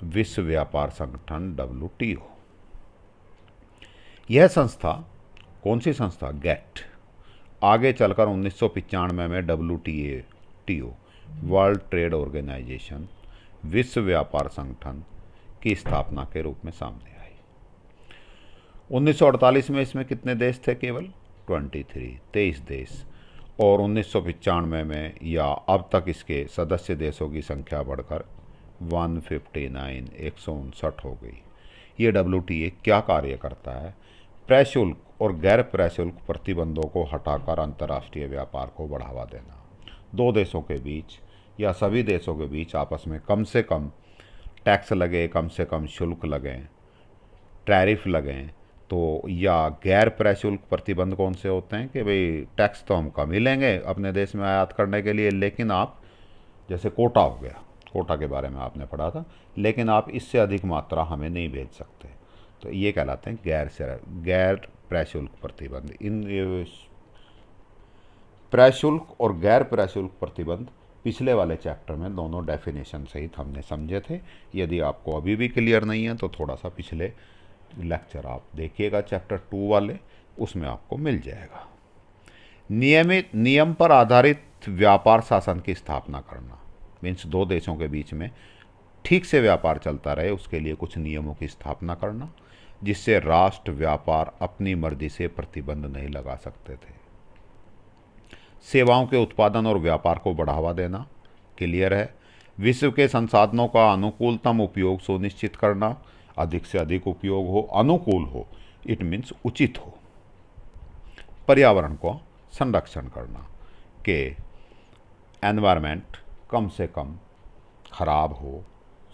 S1: विश्व व्यापार संगठन WTO। यह संस्था, कौन सी संस्था? गैट, आगे चलकर 1995 में WTO, वर्ल्ड ट्रेड ऑर्गेनाइजेशन, विश्व व्यापार संगठन की स्थापना के रूप में सामने आई। 1948 में इसमें कितने देश थे? केवल 23 देश, और 1995 में या अब तक इसके सदस्य देशों की संख्या बढ़कर 159, 159 हो गई। ये WTO क्या कार्य करता है? प्रशुल्क और गैर प्रशुल्क प्रतिबंधों को हटाकर अंतर्राष्ट्रीय व्यापार को बढ़ावा देना, दो देशों के बीच या सभी देशों के बीच आपस में कम से कम टैक्स लगे, कम से कम शुल्क लगें, टैरिफ लगें, तो या गैर प्रशुल्क प्रतिबंध कौन से होते हैं कि भाई टैक्स तो हम कम ही लेंगे अपने देश में आयात करने के लिए, लेकिन आप, जैसे कोटा हो गया, कोटा के बारे में आपने पढ़ा था, लेकिन आप इससे अधिक मात्रा हमें नहीं भेज सकते, तो ये कहलाते हैं गैर प्रशुल्क प्रतिबंध। इन प्रशुल्क और गैर प्रशुल्क प्रतिबंध पिछले वाले चैप्टर में दोनों डेफिनेशन सहित हमने समझे थे। यदि आपको अभी भी क्लियर नहीं है तो थोड़ा सा पिछले लेक्चर आप देखिएगा, चैप्टर 2 वाले, उसमें आपको मिल जाएगा। नियम पर आधारित व्यापार शासन की स्थापना करना, मीन्स दो देशों के बीच में ठीक से व्यापार चलता रहे उसके लिए कुछ नियमों की स्थापना करना, जिससे राष्ट्र व्यापार अपनी मर्जी से प्रतिबंध नहीं लगा सकते थे। सेवाओं के उत्पादन और व्यापार को बढ़ावा देना, क्लियर है। विश्व के संसाधनों का अनुकूलतम उपयोग सुनिश्चित करना, अधिक से अधिक उपयोग हो, अनुकूल हो, इट मीन्स उचित हो। पर्यावरण को संरक्षण करना कि एनवायरनमेंट कम से कम खराब हो,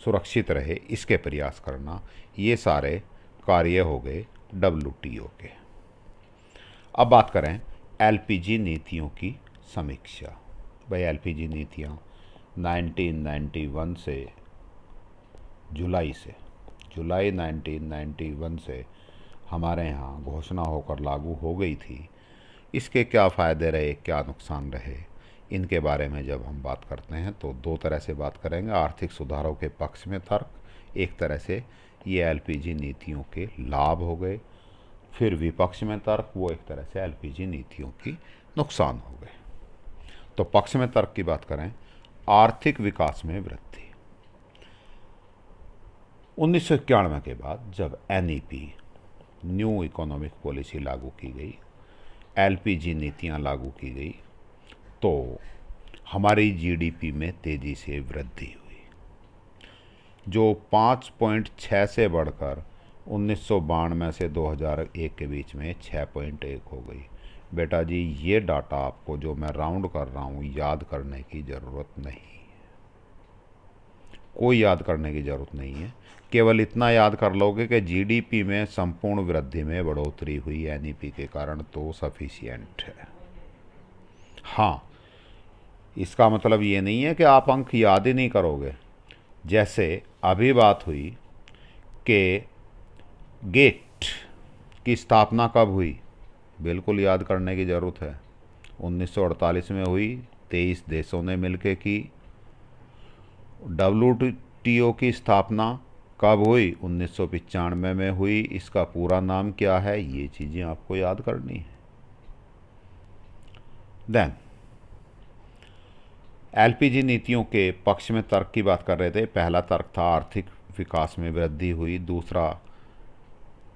S1: सुरक्षित रहे, इसके प्रयास करना, ये सारे कार्य हो गए WTO के। अब बात करें LPG नीतियों की समीक्षा। भाई LPG नीतियाँ 1991 से जुलाई 1991 से हमारे यहाँ घोषणा होकर लागू हो गई थी। इसके क्या फ़ायदे रहे, क्या नुकसान रहे, इनके बारे में जब हम बात करते हैं तो दो तरह से बात करेंगे। आर्थिक सुधारों के पक्ष में तर्क, एक तरह से ये LPG नीतियों के लाभ हो गए, फिर विपक्ष में तर्क, वो एक तरह से LPG नीतियों की नुकसान हो गए। तो पक्ष में तर्क की बात करें, आर्थिक विकास में वृद्धि। 1991 के बाद जब NEP, न्यू इकोनॉमिक पॉलिसी लागू की गई, LPG नीतियां लागू की गई, तो हमारी GDP में तेज़ी से वृद्धि हुई, जो 5.6 से बढ़कर 1992 से 2001 के बीच में 6.1 हो गई। बेटा जी, ये डाटा आपको जो मैं राउंड कर रहा हूँ याद करने की ज़रूरत नहीं है, कोई याद करने की ज़रूरत नहीं है। केवल इतना याद कर लोगे कि GDP में संपूर्ण वृद्धि में बढ़ोतरी हुई NEP के कारण, तो सफिशिएंट है। हाँ, इसका मतलब ये नहीं है कि आप अंक याद ही नहीं करोगे। जैसे अभी बात हुई कि गेट की स्थापना कब हुई, बिल्कुल याद करने की ज़रूरत है। 1948 में हुई, 23 देशों ने मिलकर की। WTO की स्थापना कब हुई? 1995 में हुई। इसका पूरा नाम क्या है, ये चीज़ें आपको याद करनी है। देन LPG नीतियों के पक्ष में तर्क की बात कर रहे थे। पहला तर्क था आर्थिक विकास में वृद्धि हुई, दूसरा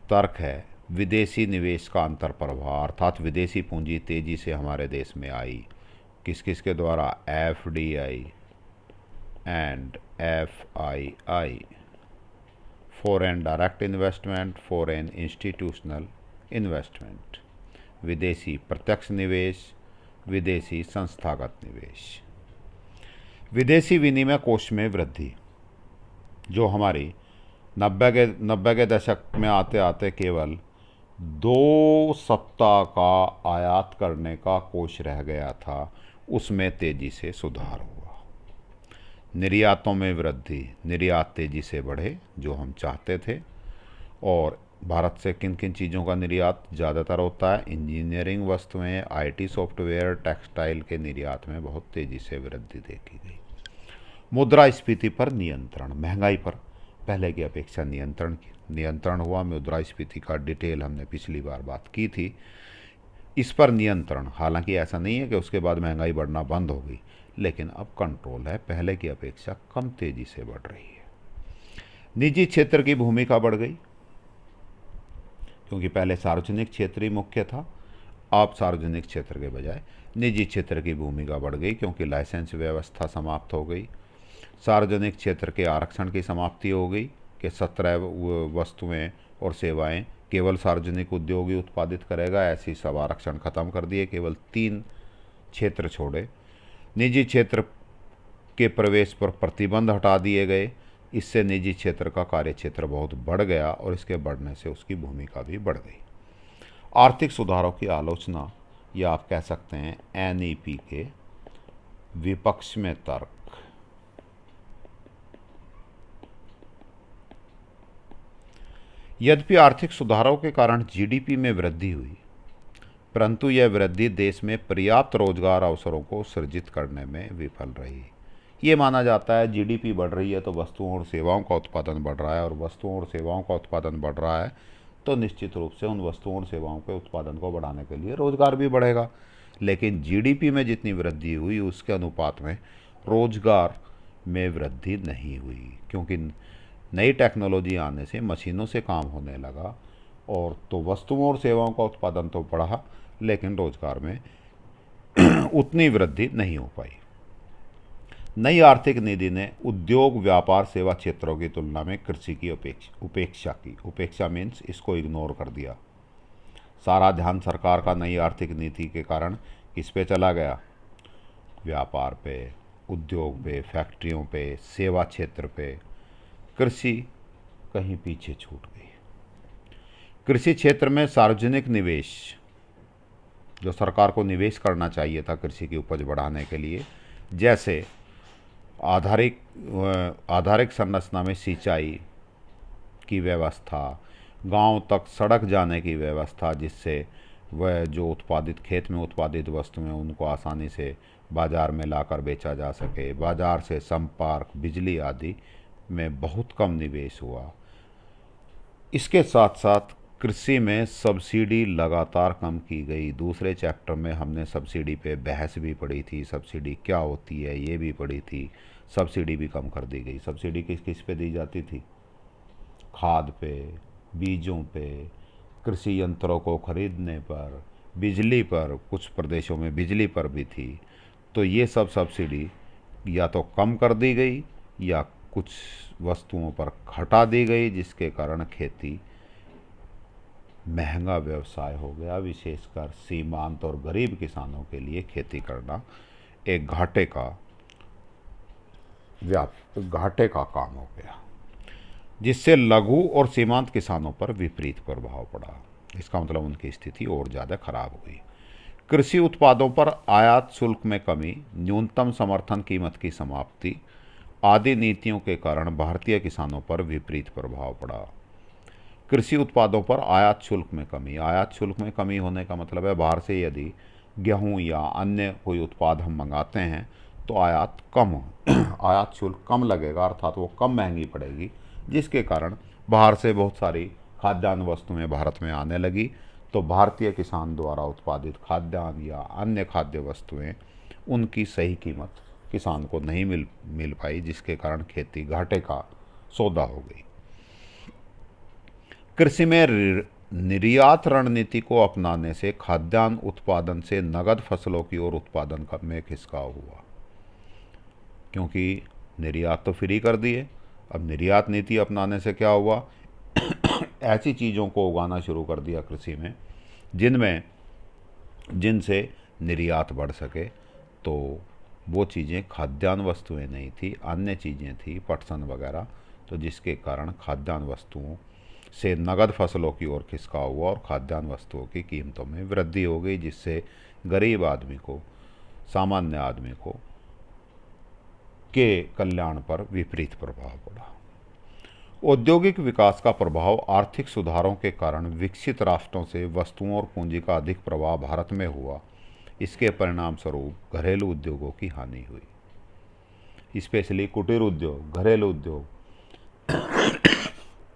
S1: तर्क है विदेशी निवेश का अंतर प्रभाव, अर्थात विदेशी पूंजी तेजी से हमारे देश में आई। किस किस के द्वारा? FDI and FII, foreign direct investment, foreign institutional investment, विदेशी प्रत्यक्ष निवेश, विदेशी संस्थागत निवेश। विदेशी विनिमय कोष में वृद्धि, जो हमारी 90 के दशक में आते आते केवल 2 सप्ताह का आयात करने का कोष रह गया था, उसमें तेजी से सुधार हुआ। निर्यातों में वृद्धि, निर्यात तेजी से बढ़े जो हम चाहते थे। और भारत से किन किन चीज़ों का निर्यात ज़्यादातर होता है? इंजीनियरिंग वस्तुएं, IT सॉफ्टवेयर, टेक्सटाइल के निर्यात में बहुत तेज़ी से वृद्धि देखी गई। मुद्रास्फीति पर नियंत्रण, महंगाई पर पहले की अपेक्षा नियंत्रण हुआ। मुद्रास्फीति का डिटेल हमने पिछली बार बात की थी। इस पर नियंत्रण, हालांकि ऐसा नहीं है कि उसके बाद महंगाई बढ़ना बंद हो गई, लेकिन अब कंट्रोल है, पहले की अपेक्षा कम तेजी से बढ़ रही है। निजी क्षेत्र की भूमिका बढ़ गई, क्योंकि पहले सार्वजनिक क्षेत्र ही मुख्य था, अब सार्वजनिक क्षेत्र के बजाय निजी क्षेत्र की भूमिका बढ़ गई, क्योंकि लाइसेंस व्यवस्था समाप्त हो गई। सार्वजनिक क्षेत्र के आरक्षण की समाप्ति हो गई कि 17 वस्तुएं और सेवाएं केवल सार्वजनिक उद्योग ही उत्पादित करेगा, ऐसी सब आरक्षण खत्म कर दिए, केवल 3 क्षेत्र छोड़े। निजी क्षेत्र के प्रवेश पर प्रतिबंध हटा दिए गए। इससे निजी क्षेत्र का कार्य क्षेत्र बहुत बढ़ गया और इसके बढ़ने से उसकी भूमिका भी बढ़ गई। आर्थिक सुधारों की आलोचना, या आप कह सकते हैं NEP के विपक्ष में तर्क। यद्यपि आर्थिक सुधारों के कारण GDP में वृद्धि हुई, परंतु यह वृद्धि देश में पर्याप्त रोजगार अवसरों को सृजित करने में विफल रही। ये माना जाता है GDP बढ़ रही है तो वस्तुओं और सेवाओं का उत्पादन बढ़ रहा है, और वस्तुओं और सेवाओं का उत्पादन बढ़ रहा है तो निश्चित रूप से उन वस्तुओं और सेवाओं के उत्पादन को बढ़ाने के लिए रोजगार भी बढ़ेगा। लेकिन GDP में जितनी वृद्धि हुई उसके अनुपात में रोजगार में वृद्धि नहीं हुई, क्योंकि नई टेक्नोलॉजी आने से मशीनों से काम होने लगा, और तो वस्तुओं और सेवाओं का उत्पादन तो बढ़ा, लेकिन रोजगार में उतनी वृद्धि नहीं हो पाई। नई आर्थिक नीति ने उद्योग, व्यापार, सेवा क्षेत्रों की तुलना में कृषि की उपेक्षा की। उपेक्षा मीन्स इसको इग्नोर कर दिया। सारा ध्यान सरकार का नई आर्थिक नीति के कारण किस पे चला गया? व्यापार पे, उद्योग पे, फैक्ट्रियों पे, सेवा क्षेत्र पे। कृषि कहीं पीछे छूट गई। कृषि क्षेत्र में सार्वजनिक निवेश, जो सरकार को निवेश करना चाहिए था कृषि की उपज बढ़ाने के लिए, जैसे आधारिक संरचना में सिंचाई की व्यवस्था, गांव तक सड़क जाने की व्यवस्था, जिससे वह जो खेत में उत्पादित वस्तुएं उनको आसानी से बाज़ार में लाकर बेचा जा सके, बाज़ार से संपर्क, बिजली आदि में बहुत कम निवेश हुआ। इसके साथ साथ कृषि में सब्सिडी लगातार कम की गई। दूसरे चैप्टर में हमने सब्सिडी पे बहस भी पढ़ी थी, सब्सिडी क्या होती है ये भी पढ़ी थी। सब्सिडी भी कम कर दी गई। सब्सिडी किस किस पे दी जाती थी? खाद पे, बीजों पे, कृषि यंत्रों को खरीदने पर, बिजली पर, कुछ प्रदेशों में बिजली पर भी थी। तो ये सब सब्सिडी या तो कम कर दी गई या कुछ वस्तुओं पर हटा दी गई, जिसके कारण खेती महंगा व्यवसाय हो गया। विशेषकर सीमांत और गरीब किसानों के लिए खेती करना एक घाटे का काम हो गया, जिससे लघु और सीमांत किसानों पर विपरीत प्रभाव पड़ा। इसका मतलब उनकी स्थिति और ज़्यादा खराब हुई। कृषि उत्पादों पर आयात शुल्क में कमी, न्यूनतम समर्थन कीमत की समाप्ति आदि नीतियों के कारण भारतीय किसानों पर विपरीत प्रभाव पड़ा। कृषि उत्पादों पर आयात शुल्क में कमी। आयात शुल्क में कमी होने का मतलब है बाहर से यदि गेहूं या अन्य कोई उत्पाद हम मंगाते हैं तो आयात शुल्क कम लगेगा, अर्थात वो कम महंगी पड़ेगी, जिसके कारण बाहर से बहुत सारी खाद्यान्न वस्तुएं भारत में आने लगी। तो भारतीय किसान द्वारा उत्पादित खाद्यान्न या अन्य खाद्य वस्तुएं, उनकी सही कीमत किसान को नहीं मिल पाई, जिसके कारण खेती घाटे का सौदा हो गई। कृषि में निर्यात रणनीति को अपनाने से खाद्यान्न उत्पादन से नगद फसलों की ओर उत्पादन में खिसकाव हुआ, क्योंकि निर्यात तो फ्री कर दिए। अब निर्यात नीति अपनाने से क्या हुआ, ऐसी चीज़ों को उगाना शुरू कर दिया कृषि में जिनसे निर्यात बढ़ सके। तो वो चीज़ें खाद्यान्न वस्तुएं नहीं थी, अन्य चीज़ें थी, पटसन वगैरह, तो जिसके कारण खाद्यान्न वस्तुओं से नगद फसलों की ओर खिसकाव हुआ और खाद्यान्न वस्तुओं की कीमतों में वृद्धि हो गई, जिससे गरीब आदमी को, सामान्य आदमी को के कल्याण पर विपरीत प्रभाव पड़ा। औद्योगिक विकास का प्रभाव आर्थिक सुधारों के कारण विकसित राष्ट्रों से वस्तुओं और पूंजी का अधिक प्रवाह भारत में हुआ। इसके परिणाम स्वरूप घरेलू उद्योगों की हानि हुई, स्पेशली कुटीर उद्योग, घरेलू उद्योग।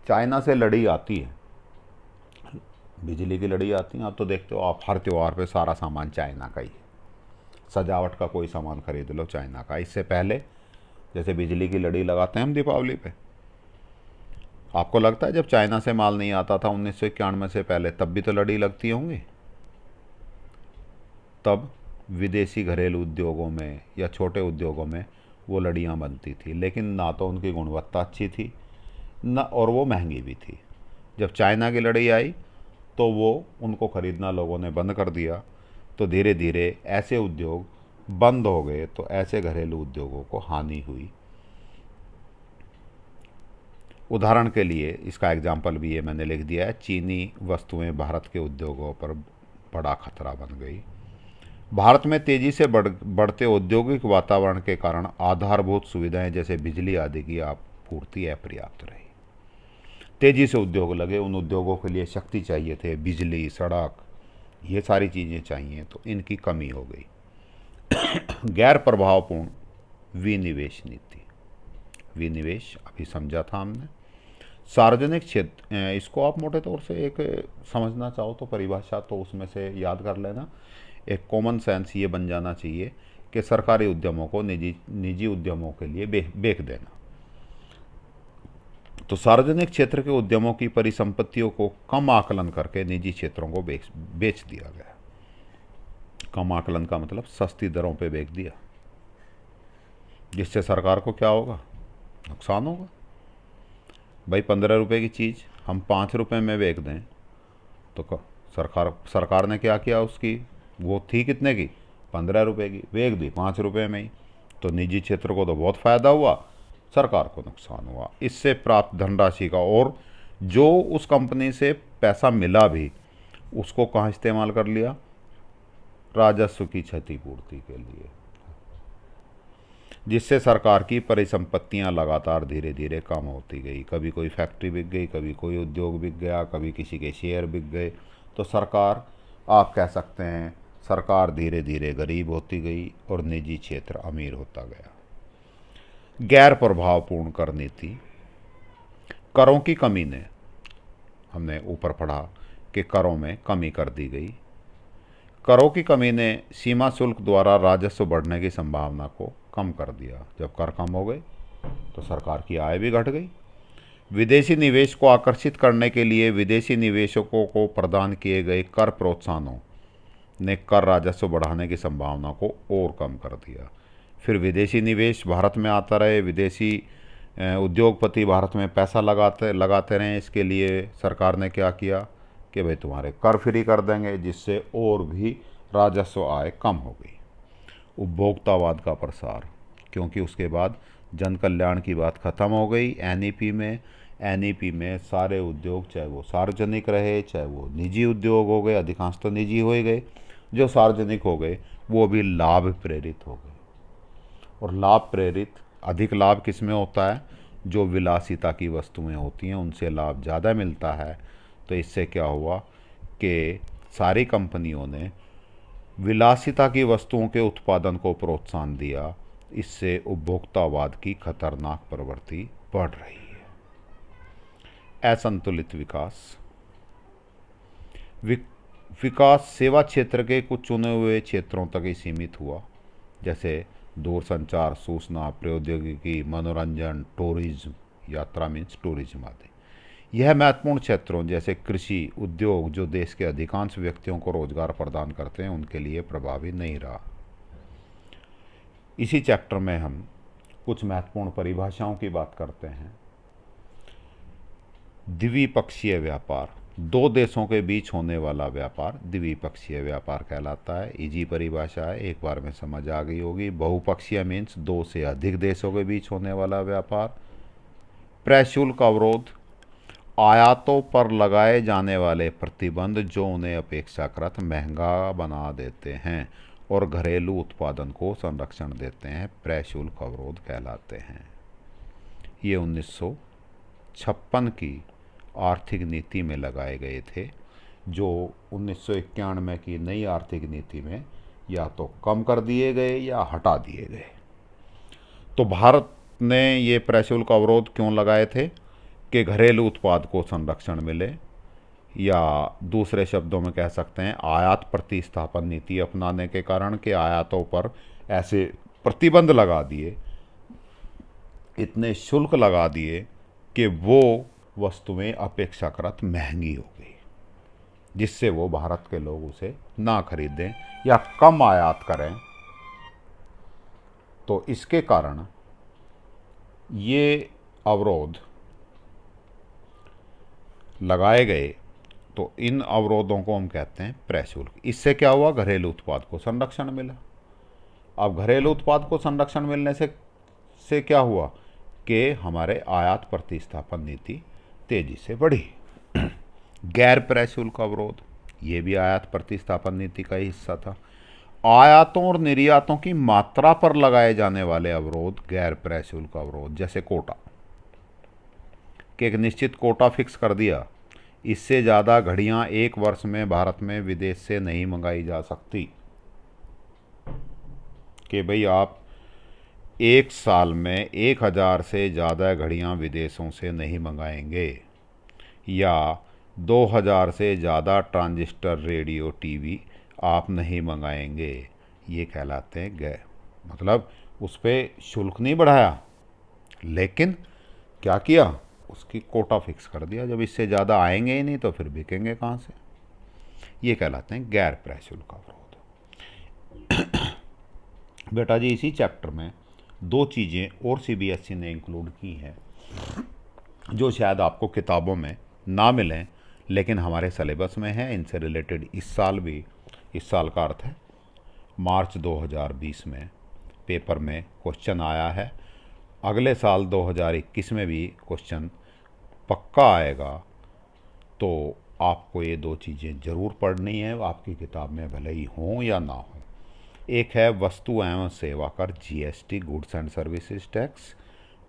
S1: चाइना से लड़ी आती है, बिजली की लड़ी आती है। आप तो देखते हो, आप हर त्यौहार पे सारा सामान चाइना का ही है। सजावट का कोई सामान खरीद लो चाइना का। इससे पहले जैसे बिजली की लड़ी लगाते हैं हम दीपावली पे, आपको लगता है जब चाइना से माल नहीं आता था 1991 से पहले, तब भी तो लड़ी लगती होंगी? तब विदेशी घरेलू उद्योगों में या छोटे उद्योगों में वो लड़ियाँ बनती थी, लेकिन ना तो उनकी गुणवत्ता अच्छी थी न, और वो महंगी भी थी। जब चाइना की लड़ी आई तो वो उनको ख़रीदना लोगों ने बंद कर दिया, तो धीरे धीरे ऐसे उद्योग बंद हो गए, तो ऐसे घरेलू उद्योगों को हानि हुई। उदाहरण के लिए इसका एग्जाम्पल भी ये मैंने लिख दिया है, चीनी वस्तुएं भारत के उद्योगों पर बड़ा खतरा बन गई। भारत में तेज़ी से बढ़ते औद्योगिक वातावरण के कारण आधारभूत सुविधाएं जैसे बिजली आदि की आपूर्ति अपर्याप्त रही। तेज़ी से उद्योग लगे, उन उद्योगों के लिए शक्ति चाहिए थे, बिजली, सड़क, ये सारी चीज़ें चाहिए, तो इनकी कमी हो गई। गैर प्रभावपूर्ण विनिवेश नीति, विनिवेश अभी समझा था हमने। सार्वजनिक क्षेत्र, इसको आप मोटे तौर से एक समझना चाहो तो परिभाषा तो उसमें से याद कर लेना। एक कॉमन सेंस ये बन जाना चाहिए कि सरकारी उद्यमों को निजी उद्यमों के लिए बेच देना। तो सार्वजनिक क्षेत्र के उद्यमों की परिसंपत्तियों को कम आकलन करके निजी क्षेत्रों को बेच दिया गया। कम आकलन का मतलब सस्ती दरों पे बेच दिया, जिससे सरकार को क्या होगा, नुकसान होगा। भाई 15 रुपये की चीज़ हम 5 रुपये में बेच दें तो सरकार ने क्या किया, उसकी वो थी कितने की, 15 रुपये की, बेच दी 5 रुपये में ही। तो निजी क्षेत्र को तो बहुत फ़ायदा हुआ, सरकार को नुकसान हुआ। इससे प्राप्त धनराशि का और जो उस कंपनी से पैसा मिला भी, उसको कहाँ इस्तेमाल कर लिया, राजस्व की क्षतिपूर्ति के लिए, जिससे सरकार की परिसंपत्तियां लगातार धीरे धीरे कम होती गई। कभी कोई फैक्ट्री बिक गई, कभी कोई उद्योग बिक गया, कभी किसी के शेयर बिक गए। तो सरकार, आप कह सकते हैं सरकार धीरे धीरे गरीब होती गई और निजी क्षेत्र अमीर होता गया। गैर प्रभावपूर्ण कर नीति, करों की कमी ने, हमने ऊपर पढ़ा कि करों में कमी कर दी गई। करों की कमी ने सीमा शुल्क द्वारा राजस्व बढ़ने की संभावना को कम कर दिया। जब कर कम हो गए तो सरकार की आय भी घट गई। विदेशी निवेश को आकर्षित करने के लिए विदेशी निवेशकों को प्रदान किए गए कर प्रोत्साहनों ने कर राजस्व बढ़ाने की संभावना को और कम कर दिया। फिर विदेशी निवेश भारत में आता रहे, विदेशी उद्योगपति भारत में पैसा लगाते रहे। इसके लिए सरकार ने क्या किया कि भाई तुम्हारे कर फ्री कर देंगे, जिससे और भी राजस्व आय कम हो गई। उपभोक्तावाद का प्रसार, क्योंकि उसके बाद जन कल्याण की बात खत्म हो गई। एनईपी में सारे उद्योग, चाहे वो सार्वजनिक रहे चाहे वो निजी उद्योग हो गए, अधिकांश तो निजी हो ही गए, जो सार्वजनिक हो गए वो भी लाभ प्रेरित हो गए। और लाभ प्रेरित, अधिक लाभ किस में होता है, जो विलासिता की वस्तुएं होती हैं उनसे लाभ ज़्यादा मिलता है। तो इससे क्या हुआ कि सारी कंपनियों ने विलासिता की वस्तुओं के उत्पादन को प्रोत्साहन दिया। इससे उपभोक्तावाद की खतरनाक प्रवृत्ति बढ़ रही है। असंतुलित विकास, विकास सेवा क्षेत्र के कुछ चुने हुए क्षेत्रों तक ही सीमित हुआ, जैसे दूरसंचार, सूचना प्रौद्योगिकी, मनोरंजन, टूरिज्म, यात्रा मीन्स टूरिज्म आदि। यह महत्वपूर्ण क्षेत्रों जैसे कृषि, उद्योग, जो देश के अधिकांश व्यक्तियों को रोजगार प्रदान करते हैं, उनके लिए प्रभावी नहीं रहा। इसी चैप्टर में हम कुछ महत्वपूर्ण परिभाषाओं की बात करते हैं। द्विपक्षीय व्यापार, दो देशों के बीच होने वाला व्यापार द्विपक्षीय व्यापार कहलाता है। इजी परिभाषा है, एक बार में समझ आ गई होगी। बहुपक्षीय मीन्स दो से अधिक देशों के बीच होने वाला व्यापार। प्रशुल्क अवरोध, आयातों पर लगाए जाने वाले प्रतिबंध जो उन्हें अपेक्षाकृत महंगा बना देते हैं और घरेलू उत्पादन को संरक्षण देते हैं, प्रशुल्क अवरोध कहलाते हैं। ये 1956 की आर्थिक नीति में लगाए गए थे, जो 1991 की नई आर्थिक नीति में या तो कम कर दिए गए या हटा दिए गए। तो भारत ने ये प्रशुल्क अवरोध क्यों लगाए थे कि घरेलू उत्पाद को संरक्षण मिले, या दूसरे शब्दों में कह सकते हैं आयात प्रतिस्थापन नीति अपनाने के कारण के आयातों पर ऐसे प्रतिबंध लगा दिए, इतने शुल्क लगा दिए कि वो वस्तुएं अपेक्षाकृत महंगी हो गई, जिससे वो भारत के लोग उसे ना खरीदें या कम आयात करें। तो इसके कारण ये अवरोध लगाए गए। तो इन अवरोधों को हम कहते हैं प्रशुल्क। इससे क्या हुआ, घरेलू उत्पाद को संरक्षण मिला। अब घरेलू उत्पाद को संरक्षण मिलने से क्या हुआ कि हमारे आयात प्रतिस्थापन नीति तेजी से बढ़ी। गैर प्रशुल्क अवरोध, ये भी आयात प्रतिस्थापन नीति का ही हिस्सा था। आयातों और निर्यातों की मात्रा पर लगाए जाने वाले अवरोध गैर प्रशुल्क अवरोध, जैसे कोटा, कि एक निश्चित कोटा फिक्स कर दिया, इससे ज़्यादा घड़ियां एक वर्ष में भारत में विदेश से नहीं मंगाई जा सकती, कि भाई आप एक साल में 1000 से ज़्यादा घड़ियां विदेशों से नहीं मंगाएंगे, या 2000 से ज़्यादा ट्रांजिस्टर रेडियो टीवी आप नहीं मंगाएंगे। ये कहलाते हैं गैर, मतलब उस पर शुल्क नहीं बढ़ाया, लेकिन क्या किया, उसकी कोटा फिक्स कर दिया। जब इससे ज़्यादा आएंगे ही नहीं तो फिर बिकेंगे कहाँ से। ये कहलाते हैं गैर प्रशुल्क अवरोध। बेटा जी, इसी चैप्टर में दो चीज़ें और सीबीएसई ने इंक्लूड की हैं, जो शायद आपको किताबों में ना मिलें, लेकिन हमारे सिलेबस में है। इनसे रिलेटेड इस साल भी, इस साल का अर्थ है मार्च 2020 में पेपर में क्वेश्चन आया है। अगले साल 2021 में भी क्वेश्चन पक्का आएगा। तो आपको ये दो चीज़ें ज़रूर पढ़नी है, आपकी किताब में भले ही हों या ना हो। एक है वस्तु एवं सेवा कर, GST, goods and services tax,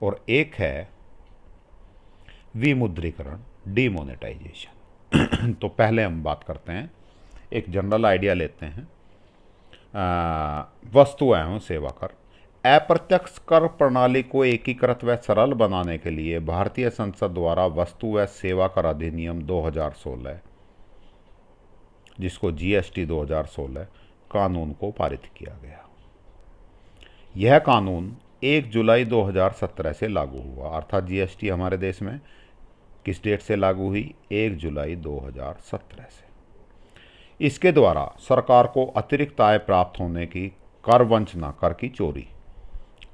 S1: और एक है विमुद्रीकरण, डीमोनेटाइजेशन। तो पहले हम बात करते हैं, एक जनरल आइडिया लेते हैं। वस्तु एवं सेवा कर। अप्रत्यक्ष कर प्रणाली को एकीकृत व सरल बनाने के लिए भारतीय संसद द्वारा वस्तु व सेवा कर अधिनियम 2016, जिसको जीएसटी 2016 कानून को पारित किया गया। यह कानून 1 जुलाई 2017 से लागू हुआ, अर्थात जीएसटी हमारे देश में किस डेट से लागू हुई, 1 जुलाई 2017 से। इसके द्वारा सरकार को अतिरिक्त आय प्राप्त होने की, कर वंचना, कर की चोरी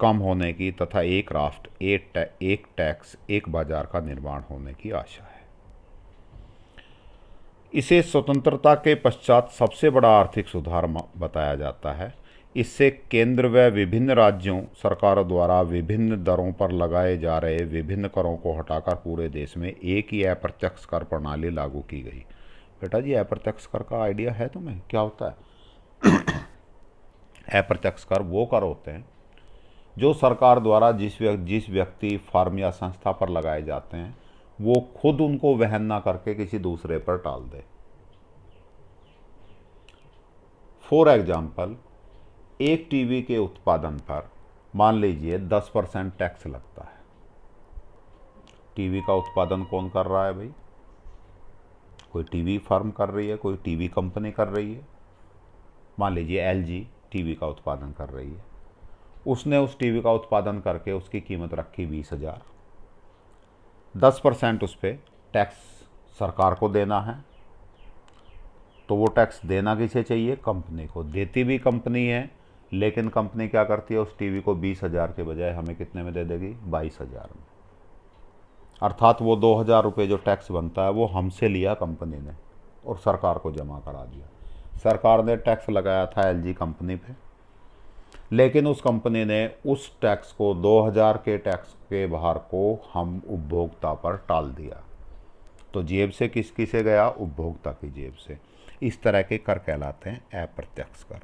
S1: कम होने की तथा एक राष्ट्र एक टैक्स एक बाजार का निर्माण होने की आशा है। इसे स्वतंत्रता के पश्चात सबसे बड़ा आर्थिक सुधार बताया जाता है। इससे केंद्र व विभिन्न राज्यों सरकारों द्वारा विभिन्न दरों पर लगाए जा रहे विभिन्न करों को हटाकर पूरे देश में एक ही अप्रत्यक्ष कर प्रणाली लागू की गई। बेटा जी, अप्रत्यक्ष कर का आइडिया है तुम्हें, क्या होता है? अप्रत्यक्ष कर वो कर होते हैं जो सरकार द्वारा जिस व्यक्ति, फर्म या संस्था पर लगाए जाते हैं, वो खुद उनको वहन ना करके किसी दूसरे पर टाल दे। फॉर एग्जाम्पल, एक टीवी के उत्पादन पर मान लीजिए 10% टैक्स लगता है। टीवी का उत्पादन कौन कर रहा है भाई? कोई टीवी फर्म कर रही है, कोई टीवी कंपनी कर रही है। मान लीजिए एलजी टीवी का उत्पादन कर रही है। उसने उस टीवी का उत्पादन करके उसकी कीमत रखी 20,000, 10% उस पर टैक्स सरकार को देना है, तो वो टैक्स देना किसे चाहिए? कंपनी को। देती भी कंपनी है, लेकिन कंपनी क्या करती है? उस टीवी को 20,000 के बजाय हमें कितने में दे देगी? 22,000 में। अर्थात वो 2,000 रुपये जो टैक्स बनता है वो हमसे लिया कंपनी ने और सरकार को जमा करा दिया। सरकार ने टैक्स लगाया था एलजी कंपनी पे, लेकिन उस कंपनी ने उस टैक्स को 2,000 के टैक्स के भार को हम उपभोक्ता पर टाल दिया। तो जेब से किसकी से गया? उपभोक्ता की जेब से। इस तरह के कर कहलाते हैं अप्रत्यक्ष कर।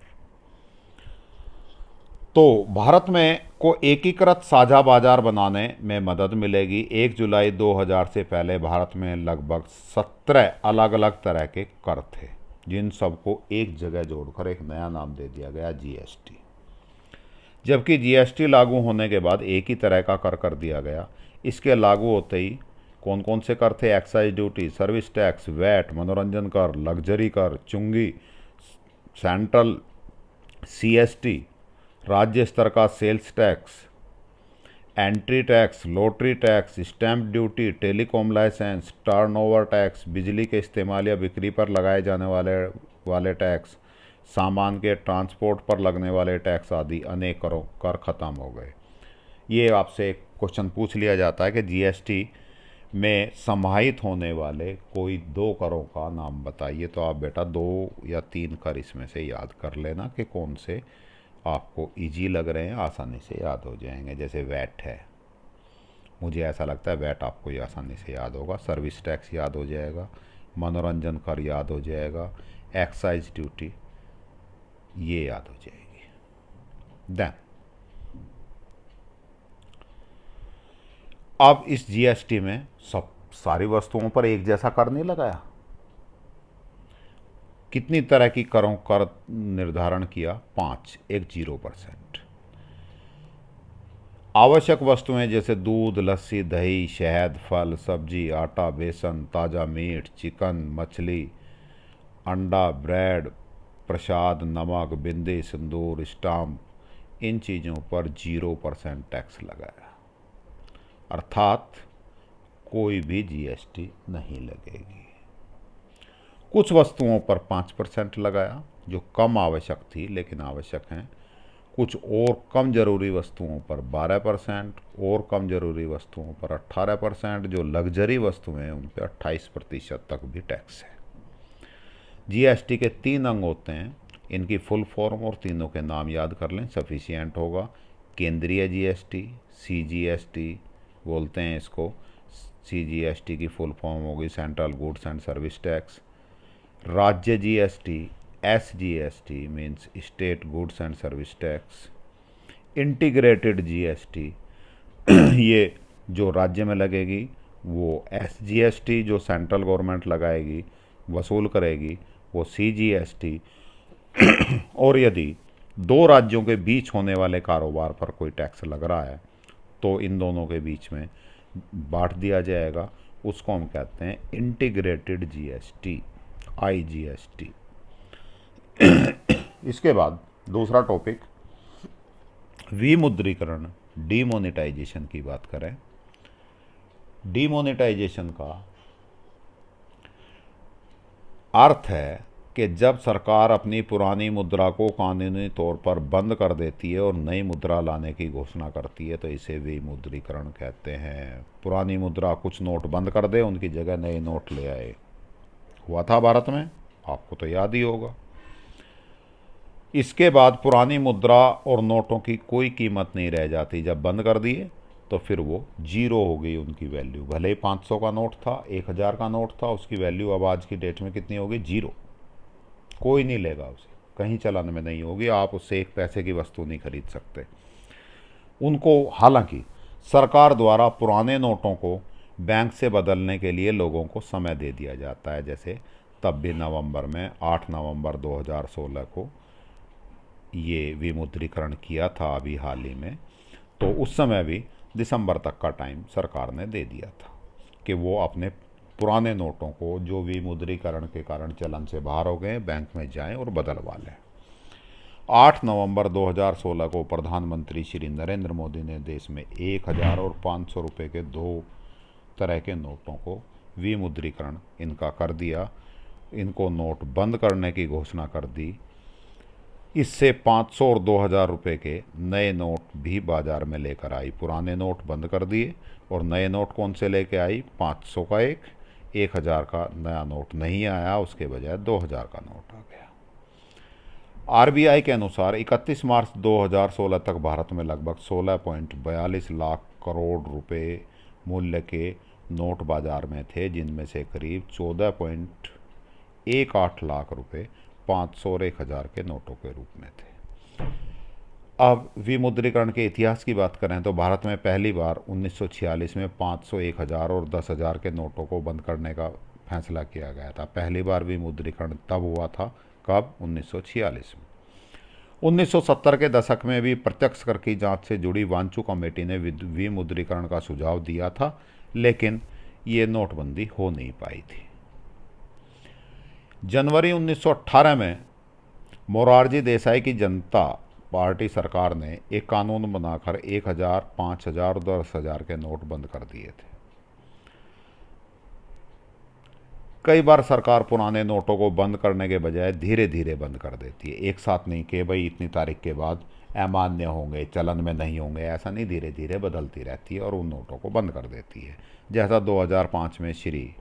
S1: तो भारत में को एकीकृत साझा बाजार बनाने में मदद मिलेगी। 1 जुलाई 2000 से पहले भारत में लगभग 17 अलग अलग तरह के कर थे, जिन सबको एक जगह जोड़कर एक नया नाम दे दिया गया, जीएसटी। जबकि जीएसटी लागू होने के बाद एक ही तरह का कर दिया गया। इसके लागू होते ही कौन कौन से कर थे? Excise duty, service tax, VAT, मनोरंजन कर, लग्जरी कर, चुंगी, सेंट्रल सीएसटी, राज्य स्तर का sales tax, entry tax, lottery tax, stamp duty, telecom licence, turnover tax, बिजली के इस्तेमाल या बिक्री पर लगाए जाने वाले टैक्स, सामान के ट्रांसपोर्ट पर लगने वाले टैक्स आदि अनेक कर खत्म हो गए। ये आपसे एक क्वेश्चन पूछ लिया जाता है कि जीएसटी में समाहित होने वाले कोई 2 करों का नाम बताइए, तो आप बेटा 2 या 3 कर इसमें से याद कर लेना कि कौन से आपको इजी लग रहे हैं, आसानी से याद हो जाएंगे। जैसे वैट है, मुझे ऐसा लगता है वैट आपको ये आसानी से याद होगा। सर्विस टैक्स याद हो जाएगा, मनोरंजन कर याद हो जाएगा, एक्साइज ड्यूटी ये याद हो जाएगी। देन अब इस जीएसटी में सब सारी वस्तुओं पर एक जैसा कर नहीं लगाया। कितनी तरह की करों कर निर्धारण किया? 5, एक 0%। आवश्यक वस्तुएं जैसे दूध, लस्सी, दही, शहद, फल, सब्जी, आटा, बेसन, ताज़ा मीट, चिकन, मछली, अंडा, ब्रेड, प्रसाद, नमक, बिंदी, सिंदूर, स्टाम्प, इन चीज़ों पर 0% टैक्स लगाया। अर्थात कोई भी जीएसटी नहीं लगेगी। कुछ वस्तुओं पर 5% लगाया जो कम आवश्यक थी लेकिन आवश्यक हैं। कुछ और कम जरूरी वस्तुओं पर 12%, और कम जरूरी वस्तुओं पर 18%, जो लग्जरी वस्तुएं हैं उन पर 28% तक भी टैक्स है। जीएसटी के 3 अंग होते हैं, इनकी फुल फॉर्म और तीनों के नाम याद कर लें, सफिशिएंट होगा। केंद्रीय जीएसटी, सीजीएसटी बोलते हैं इसको। सीजीएसटी की फुल फॉर्म होगी central goods and service tax. राज्य GST, SGST means state goods and service tax. Integrated GST ये जो राज्य में लगेगी, वो एसजीएसटी जो सेंट्रल गवर्नमेंट लगाएगी वसूल करेगी, वो सीजीएसटी। और यदि 2 राज्यों के बीच होने वाले कारोबार पर कोई टैक्स लग रहा है तो इन दोनों के बीच में बांट दिया जाएगा, उसको हम कहते हैं इंटीग्रेटेड जीएसटी, आईजीएसटी। इसके बाद दूसरा टॉपिक विमुद्रीकरण, डीमोनेटाइजेशन की बात करें। डीमोनेटाइजेशन का अर्थ है कि जब सरकार अपनी पुरानी मुद्रा को कानूनी तौर पर बंद कर देती है और नई मुद्रा लाने की घोषणा करती है, तो इसे विमुद्रीकरण कहते हैं। पुरानी मुद्रा कुछ नोट बंद कर दे, उनकी जगह नए नोट ले आए, हुआ था भारत में, आपको तो याद ही होगा। इसके बाद पुरानी मुद्रा और नोटों की कोई कीमत नहीं रह जाती। जब बंद कर दिए तो फिर वो 0 हो गई उनकी वैल्यू। भले ही 500 का नोट था, 1000 का नोट था, उसकी वैल्यू अब आज की डेट में कितनी होगी? 0। कोई नहीं लेगा उसे, कहीं चलन में नहीं होगी, आप उससे 1 पैसे की वस्तु नहीं खरीद सकते उनको। हालांकि सरकार द्वारा पुराने नोटों को बैंक से बदलने के लिए लोगों को समय दे दिया जाता है। जैसे तब भी नवंबर में 8 नवंबर 2016 को ये विमुद्रीकरण किया था अभी हाल ही में, तो उस समय भी दिसंबर तक का टाइम सरकार ने दे दिया था कि वो अपने पुराने नोटों को जो विमुद्रीकरण के कारण चलन से बाहर हो गए बैंक में जाएं और बदलवा लें। 8 नवंबर 2016 को प्रधानमंत्री श्री नरेंद्र मोदी ने देश में 1000 और 500 रुपये के 2 तरह के नोटों को विमुद्रीकरण इनका कर दिया, इनको नोट बंद करने की घोषणा कर दी। इससे 500 और 2000 रुपये के नए नोट भी बाज़ार में लेकर आई। पुराने नोट बंद कर दिए और नए नोट कौन से लेके आई? 500 का एक, 1000 का नया नोट नहीं आया, उसके बजाय 2000 का नोट आ गया। आरबीआई के अनुसार 31 मार्च 2016 तक भारत में लगभग 16.42 लाख करोड़ रुपए मूल्य के नोट बाजार में थे, जिनमें से करीब 14.18 लाख रुपए 500 और 1000 के नोटों के रूप में थे। अब विमुद्रीकरण के इतिहास की बात करें तो भारत में पहली बार 1946 में 500, 1000 और 10,000 के नोटों को बंद करने का फैसला किया गया था। पहली बार विमुद्रीकरण तब हुआ था, कब? 1946 में। 1970 के दशक में भी प्रत्यक्ष कर की जांच से जुड़ी वांचू कमेटी ने विमुद्रीकरण का सुझाव दिया था, लेकिन ये नोटबंदी हो नहीं पाई थी। जनवरी 1918 में मोरारजी देसाई की जनता पार्टी सरकार ने एक कानून बनाकर 1000, 5000 और 10,000 के नोट बंद कर दिए थे। कई बार सरकार पुराने नोटों को बंद करने के बजाय धीरे धीरे बंद कर देती है, एक साथ नहीं कि भाई इतनी तारीख के बाद अमान्य होंगे, चलन में नहीं होंगे, ऐसा नहीं, धीरे धीरे बदलती रहती है और उन नोटों को बंद कर देती है। जैसा 2005 में श्री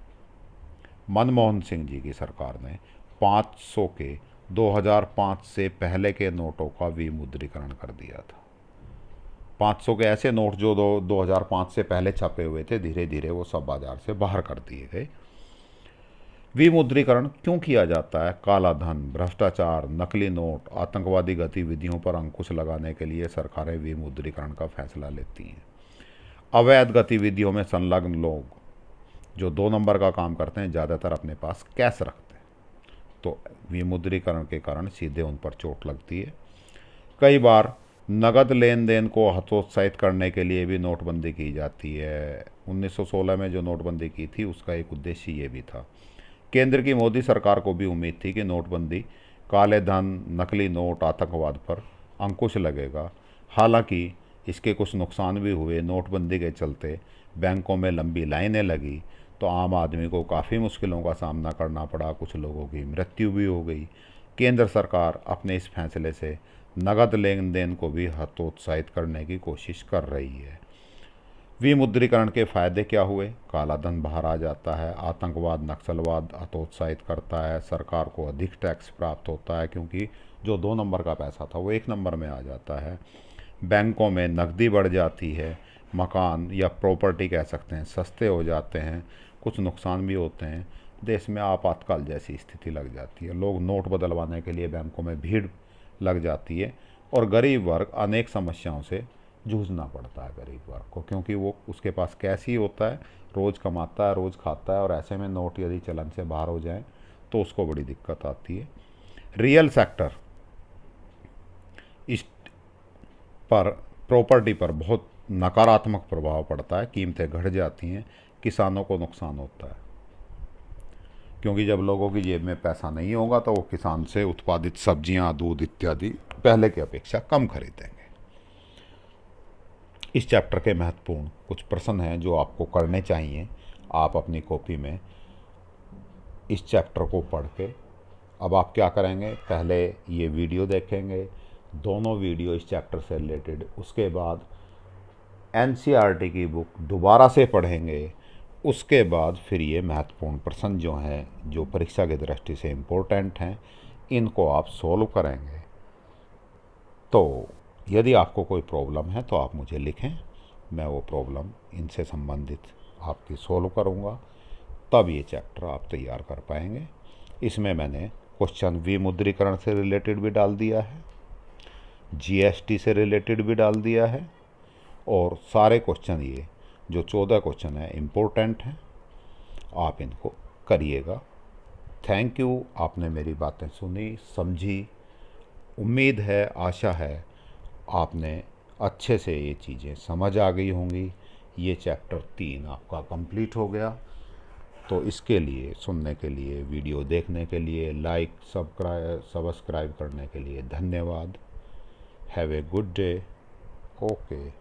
S1: मनमोहन सिंह जी की सरकार ने 500 के 2005 से पहले के नोटों का विमुद्रीकरण कर दिया था। 500 के ऐसे नोट जो 2005 से पहले छपे हुए थे, धीरे धीरे वो सब बाजार से बाहर कर दिए गए। विमुद्रीकरण क्यों किया जाता है? काला धन, भ्रष्टाचार, नकली नोट, आतंकवादी गतिविधियों पर अंकुश लगाने के लिए सरकारें विमुद्रीकरण का फैसला लेती हैं। अवैध गतिविधियों में संलग्न लोग जो 2 नंबर का काम करते हैं, ज़्यादातर अपने पास कैश रखते हैं, तो विमुद्रीकरण के कारण सीधे उन पर चोट लगती है। कई बार नगद लेन देन को हतोत्साहित करने के लिए भी नोटबंदी की जाती है। 1916 में जो नोटबंदी की थी, उसका एक उद्देश्य ये भी था। केंद्र की मोदी सरकार को भी उम्मीद थी कि नोटबंदी काले धन, नकली नोट, आतंकवाद पर अंकुश लगेगा। हालांकि इसके कुछ नुकसान भी हुए। नोटबंदी के चलते बैंकों में लंबी लाइनें लगी, तो आम आदमी को काफ़ी मुश्किलों का सामना करना पड़ा, कुछ लोगों की मृत्यु भी हो गई। केंद्र सरकार अपने इस फैसले से नगद लेन देन को भी हतोत्साहित करने की कोशिश कर रही है। विमुद्रीकरण के फ़ायदे क्या हुए? काला धन बाहर आ जाता है, आतंकवाद, नक्सलवाद हतोत्साहित करता है, सरकार को अधिक टैक्स प्राप्त होता है क्योंकि जो 2 नंबर का पैसा था वो 1 नंबर में आ जाता है। बैंकों में नकदी बढ़ जाती है, मकान या प्रॉपर्टी कह सकते हैं सस्ते हो जाते हैं। कुछ नुकसान भी होते हैं, देश में आपातकाल जैसी स्थिति लग जाती है, लोग नोट बदलवाने के लिए बैंकों में भीड़ लग जाती है और गरीब वर्ग अनेक समस्याओं से जूझना पड़ता है गरीब वर्ग को, क्योंकि वो उसके पास कैश ही होता है, रोज़ कमाता है, रोज़ खाता है, और ऐसे में नोट यदि चलन से बाहर हो जाए तो उसको बड़ी दिक्कत आती है। रियल सेक्टर इस पर, प्रॉपर्टी पर बहुत नकारात्मक प्रभाव पड़ता है, कीमतें घट जाती हैं, किसानों को नुकसान होता है, क्योंकि जब लोगों की जेब में पैसा नहीं होगा तो वो किसान से उत्पादित सब्जियां, दूध इत्यादि पहले की अपेक्षा कम खरीदेंगे। इस चैप्टर के महत्वपूर्ण कुछ प्रश्न हैं जो आपको करने चाहिए। आप अपनी कॉपी में इस चैप्टर को पढ़ के, अब आप क्या करेंगे, पहले ये वीडियो देखेंगे, दोनों वीडियो इस चैप्टर से रिलेटेड, उसके बाद एनसीईआरटी की बुक दोबारा से पढ़ेंगे, उसके बाद फिर ये महत्वपूर्ण प्रश्न जो हैं, जो परीक्षा की दृष्टि से इम्पोर्टेंट हैं, इनको आप सॉल्व करेंगे। तो यदि आपको कोई प्रॉब्लम है तो आप मुझे लिखें, मैं वो प्रॉब्लम इनसे संबंधित आपकी सॉल्व करूँगा, तब ये चैप्टर आप तैयार कर पाएंगे। इसमें मैंने क्वेश्चन विमुद्रीकरण से रिलेटेड भी डाल दिया है, जीएसटी से रिलेटेड भी डाल दिया है, और सारे क्वेश्चन ये जो 14 क्वेश्चन हैं इम्पोर्टेंट हैं, आप इनको करिएगा। थैंक यू, आपने मेरी बातें सुनी, समझी। उम्मीद है, आशा है आपने अच्छे से ये चीज़ें समझ आ गई होंगी। ये चैप्टर 3 आपका कंप्लीट हो गया। तो इसके लिए, सुनने के लिए, वीडियो देखने के लिए, लाइक, सब्सक्राइब करने के लिए धन्यवाद। Have a good day. Okay.